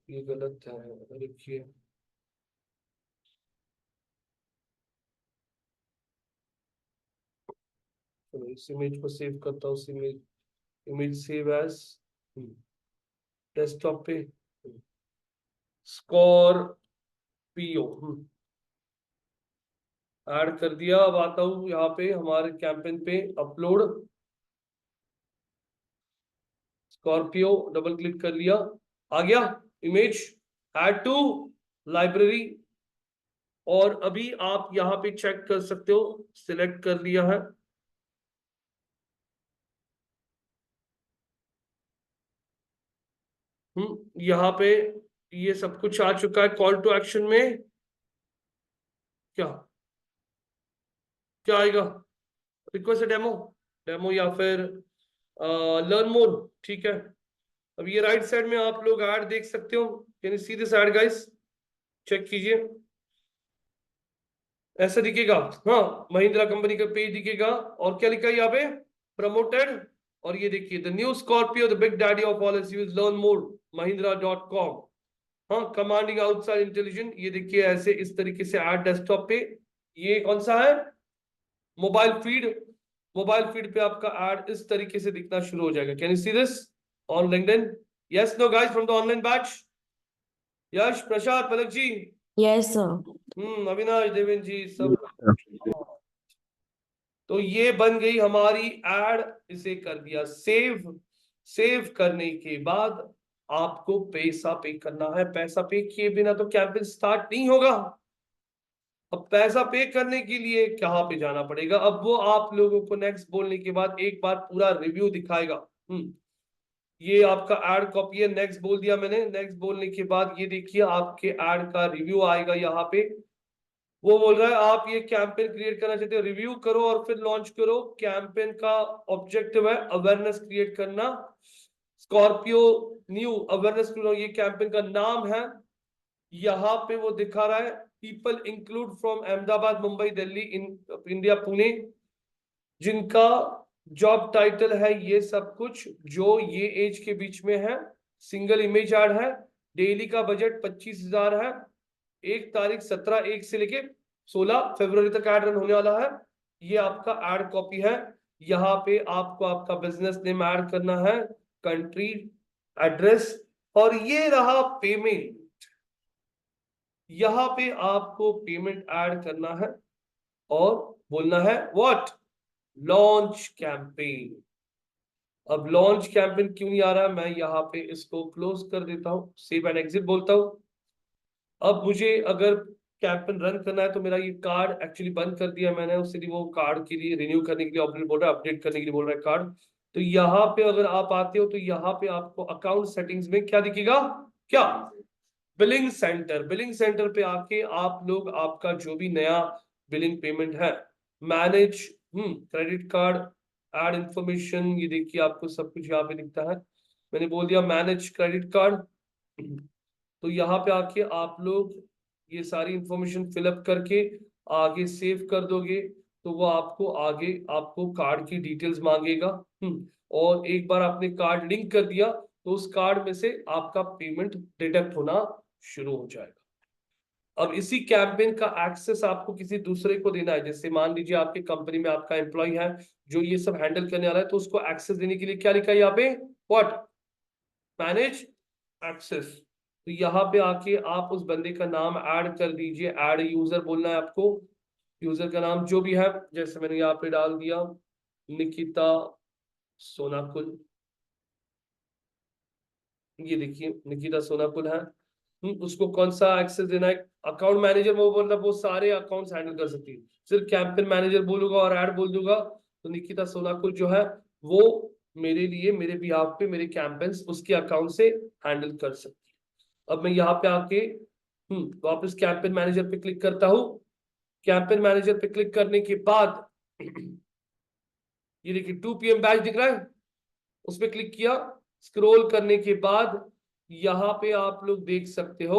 ये गलत है, देखिए चलो इस इमेज को सेव करता हूँ, image, image save as, desktop पे स्कॉर्पियो ऐड कर दिया। अब आता हूँ यहाँ पे हमारे कैंपेन पे, अपलोड स्कॉर्पियो, डबल क्लिक कर लिया, आ गया इमेज, ऐड टू लाइब्रेरी, और अभी आप यहाँ पे चेक कर सकते हो, सिलेक्ट कर लिया है। यहाँ पे ये सब कुछ आ चुका है। कॉल टू एक्शन में क्या क्या आएगा? रिक्वेस्ट डेमो, डेमो या फिर लर्न मोर, ठीक है। अब ये राइट साइड में आप लोग ऐड देख सकते हो। Can you see this ad guys? Check कीजिए, ऐसा दिखेगा। हाँ, महिंद्रा कंपनी का पेज दिखेगा और क्या लिखा है यहाँ पे? प्रमोटेड। और ये देखिए, the new Scorpio, the big daddy of all SUVs, learn more mahindra.com। हाँ, कमांडिंग आउटसाइड इंटेलिजेंट। ये देखिए ऐसे इस तरीके से ऐड डेस्कटॉप पे। ये कौन सा है? Mobile feed. मोबाइल फीड पे आपका ऐड इस तरीके से दिखना शुरू हो जाएगा। Can you see this on LinkedIn? Yes no guys from the online batch? Yash, Prasad, Palak ji, Yes, sir. Avinash, Deven ji, सब। तो ये बन गई हमारी एड। इसे कर दिया सेव। सेव करने के बाद आपको पैसा पे करना है। पैसा पे किए बिना तो कैंपेन स्टार्ट नहीं होगा। अब पैसा पे करने के लिए कहाँ पे जाना पड़ेगा? अब वो आप लोगों को नेक्स्ट बोलने के बाद एक बार पूरा रिव्यू दिखाएगा। ये आपका एड कॉपी है। नेक्स्ट बोल दिया मैंने। नेक्स्ट बोलने के बाद ये देखिए आपके एड का रिव्यू आएगा यहाँ पे। वो बोल रहा है आप ये कैंपेन क्रिएट करना चाहते हो, रिव्यू करो और फिर लॉन्च करो। कैंपेन का ऑब्जेक्टिव है अवेयरनेस क्रिएट करना। स्कॉर्पियो न्यू अवेयरनेस, ये कैंपेन का नाम है। यहाँ पे वो दिखा रहा है people include from Ahmedabad, Mumbai, Delhi, India, Pune, जिनका जॉब टाइटल है ये सब कुछ, जो ये एज के बीच में है। सिंगल इमेज ऐड है। डेली का बजट 25,000 है। 1 तारीख 17/1 से लेके 16 फरवरी तक ऐड रन होने वाला है। ये आपका ऐड कॉपी है। यहाँ पे आपको आपका बिजनेस नेम ऐड करना है, कंट्री, एड्रेस, और ये रहा पेमेंट। यहाँ पे आपको पेमेंट ऐड करना है और बोलना है व्हाट? Launch campaign. अब लॉन्च कैंपेन क्यों नहीं आ रहा है? मैं यहाँ पे इसको क्लोज कर देता हूँ, सेव एंड एग्जिट बोलता हूँ। अब मुझे अगर कैंपेन रन करना है तो मेरा ये कार्ड एक्चुअली बंद कर दिया मैंने, उसके लिए वो कार्ड के लिए रिन्यू करने के लिए ऑपरेटर बोल रहा है, अपडेट करने के लिए बोल रहा है कार्ड। तो यहाँ पे अगर आप आते हो तो यहाँ पे आपको अकाउंट सेटिंग्स में क्या दिखेगा? क्या? Billing centre. बिलिंग सेंटर पे आके आप लोग आपका जो भी नया बिलिंग पेमेंट है, manage credit card, add information, ये देखिए आपको सब कुछ यहाँ पे दिखता है। मैंने बोल दिया मैनेज क्रेडिट कार्ड। तो यहाँ पे आके आप लोग ये सारी इंफॉर्मेशन फिलअप करके आगे सेव कर दोगे तो वो आपको आगे आपको कार्ड की डिटेल्स मांगेगा। और एक बार आपने कार्ड लिंक कर दिया तो उस कार्ड में से आपका पेमेंट डिडक्ट होना शुरू हो जाएगा। अब इसी कैंपेन का एक्सेस आपको किसी दूसरे को देना है। जैसे मान लीजिए आपकी कंपनी में आपका एम्प्लॉय है जो ये सब हैंडल करने वाला है, तो उसको एक्सेस देने के लिए क्या लिखा है यहाँ पे? व्हाट? Manage access. तो यहाँ पे आके आप उस बंदे का नाम ऐड कर दीजिए। ऐड यूजर बोलना है आपको। यूजर का नाम जो भी है, जैसे मैंने यहाँ पे डाल दिया निकिता सोनाकुल। ये देखिए निकिता सोनाकुल है। उसको कौन सा एक्सेस देना है? अकाउंट मैनेजर वो बोल रहा है वो सारे अकाउंट्स हैंडल कर सकती है। सिर्फ कैंपेन मैनेजर बोलूंगा और ऐड बोल दूंगा तो निकिता सोनाकुल जो है वो मेरे लिए, मेरे बिहाफ पे मेरे कैंपेन्स उसके अकाउंट से हैंडल कर सकती है। अब मैं यहाँ पे आके वापस कैंपेन मैनेजर पे क्लिक करता हूँ। कैंपेन मैनेजर पे क्लिक करने के बाद ये देखिए 2 PM बैच दिख रहा है, उस पर क्लिक किया। स्क्रॉल करने के बाद यहाँ पे आप लोग देख सकते हो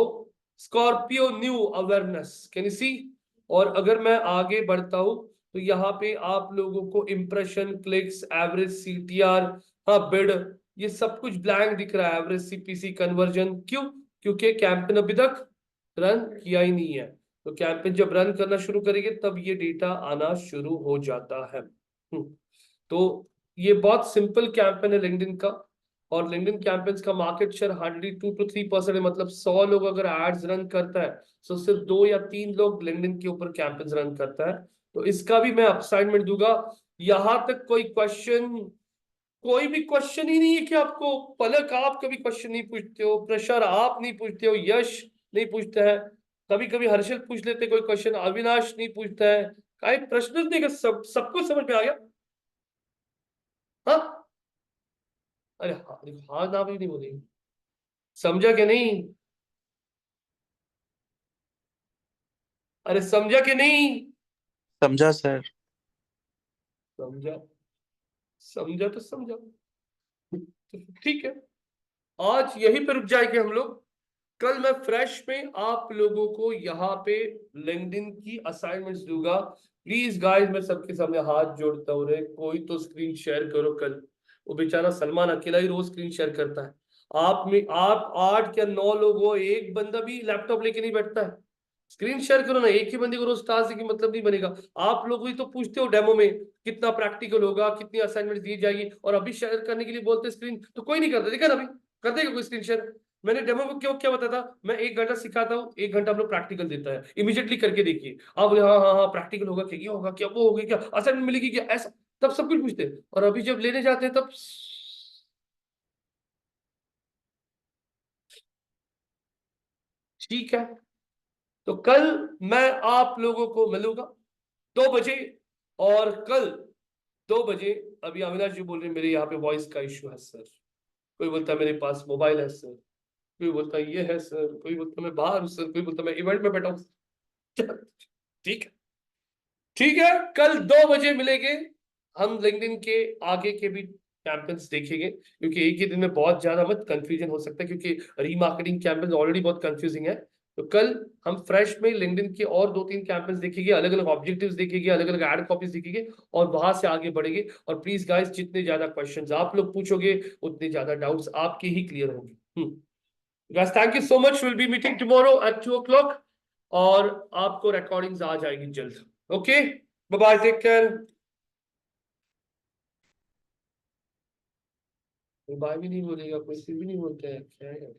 Scorpio new awareness, can you see? और अगर मैं आगे बढ़ता हूं तो यहाँ पे आप लोगों को इंप्रेशन, क्लिक्स, एवरेज CTR, हाँ बिड, ये सब कुछ ब्लैंक दिख रहा है। एवरेज CPC कन्वर्जन, क्यों? क्योंकि कैंपेन अभी तक रन किया ही नहीं है। तो कैंपेन जब रन करना शुरू करेंगे तब ये डेटा आना शुरू हो जाता है। तो ये बहुत सिंपल कैंपेन है लिंक्डइन का। और लिंक्डइन कैंपेन्स का मार्केट शेयर हार्डली 2 to 3% है। मतलब 100 लोग अगर एड्स रन करता है तो सिर्फ 2 या 3 लोग लिंक्डइन के ऊपर कैंपेन्स रन करता है। तो इसका भी मैं असाइनमेंट दूंगा। यहां तक कोई भी क्वेश्चन ही नहीं है कि आपको? पलक आप कभी क्वेश्चन नहीं पूछते हो, प्रेशर आप नहीं पूछते हो, यश नहीं पूछते हैं, कभी कभी हर्षल पूछ लेते कोई क्वेश्चन, अविनाश नहीं पूछता है, काई प्रश्न नहीं कर, सबको समझ में आ गया। हाँ, अरे हाँ देखो, हाँ ना भी नहीं बोलेंगे, समझा क्या नहीं? अरे समझा कि नहीं? समझा सर। समझा, समझा तो समझा, तो ठीक है, आज यहीं पे रुक जाएंगे हम लोग। कल मैं फ्रेश में आप लोगों को यहाँ पे लिंक्डइन की असाइनमेंट्स दूंगा। प्लीज गाइस, मैं सबके सामने हाथ जोड़ता हूँ रे, कोई तो स्क्रीन शेयर करो कल। वो बेचारा सलमान अकेला ही रोज स्क्रीन शेयर करता है। आप 8 या 9 लोग हो, एक बंदा भी लैपटॉप लेके नहीं बैठता है। स्क्रीन शेयर करो ना, एक ही बंदे को रोज टास्क की मतलब नहीं बनेगा। आप लोग ही तो पूछते हो डेमो में कितना प्रैक्टिकल होगा, कितनी असाइनमेंट दी जाएगी, और अभी शेयर करने के लिए बोलते स्क्रीन, तो कोई नहीं करता। देखा ना, अभी कर देगा कोई स्क्रीन शेयर? मैंने डेमो में क्यों क्या बताया था, मैं 1 घंटा सिखाता हूँ, 1 घंटा हम लोग प्रैक्टिकल देता है, इमीडिएटली करके देखिए। आप बोले हाँ हाँ हाँ प्रैक्टिकल होगा क्या, ये होगा क्या, वो होगा क्या, असाइनमेंट मिलेगी क्या, ऐसा तब सब कुछ पूछते हैं, और अभी जब लेने जाते हैं तब ठीक है। तो कल मैं आप लोगों को मिलूंगा 2 बजे, और कल 2 बजे, अभी अविनाश जी बोल रहे हैं मेरे यहाँ पे वॉइस का इश्यू है सर, कोई बोलता है मेरे पास मोबाइल है सर, कोई बोलता है ये है सर, कोई बोलता है मैं बाहर हूँ सर, कोई बोलता है मैं इवेंट में बैठा हूँ। ठीक है, ठीक है, कल 2 बजे मिलेंगे। हम लिंक्डइन के आगे के भी कैंपेन्स देखेंगे, क्योंकि एक ही दिन में बहुत ज्यादा मत कंफ्यूजन हो सकता है, क्योंकि रीमार्केटिंग कैंपेन्स ऑलरेडी बहुत कंफ्यूजिंग है। तो कल हम फ्रेश में लिंक्डइन के और 2-3 कैंपेन्स देखेंगे, अलग अलग ऑब्जेक्टिव्स देखेंगे, अलग अलग एड कॉपीज देखेंगे, और वहां से आगे बढ़ेंगे। और प्लीज गाइस, जितने ज्यादा क्वेश्चंस आप लोग पूछोगे, उतने ज्यादा डाउट्स आपके ही क्लियर होंगे। Guys, thank you so much. We'll be meeting tomorrow at 2 o'clock. और आपको रिकॉर्डिंग्स आ जाएगी जल्द। Okay, bye bye, take care. Bye भी नहीं बोलेगा, कोई सी भी नहीं बोलते हैं, क्या है?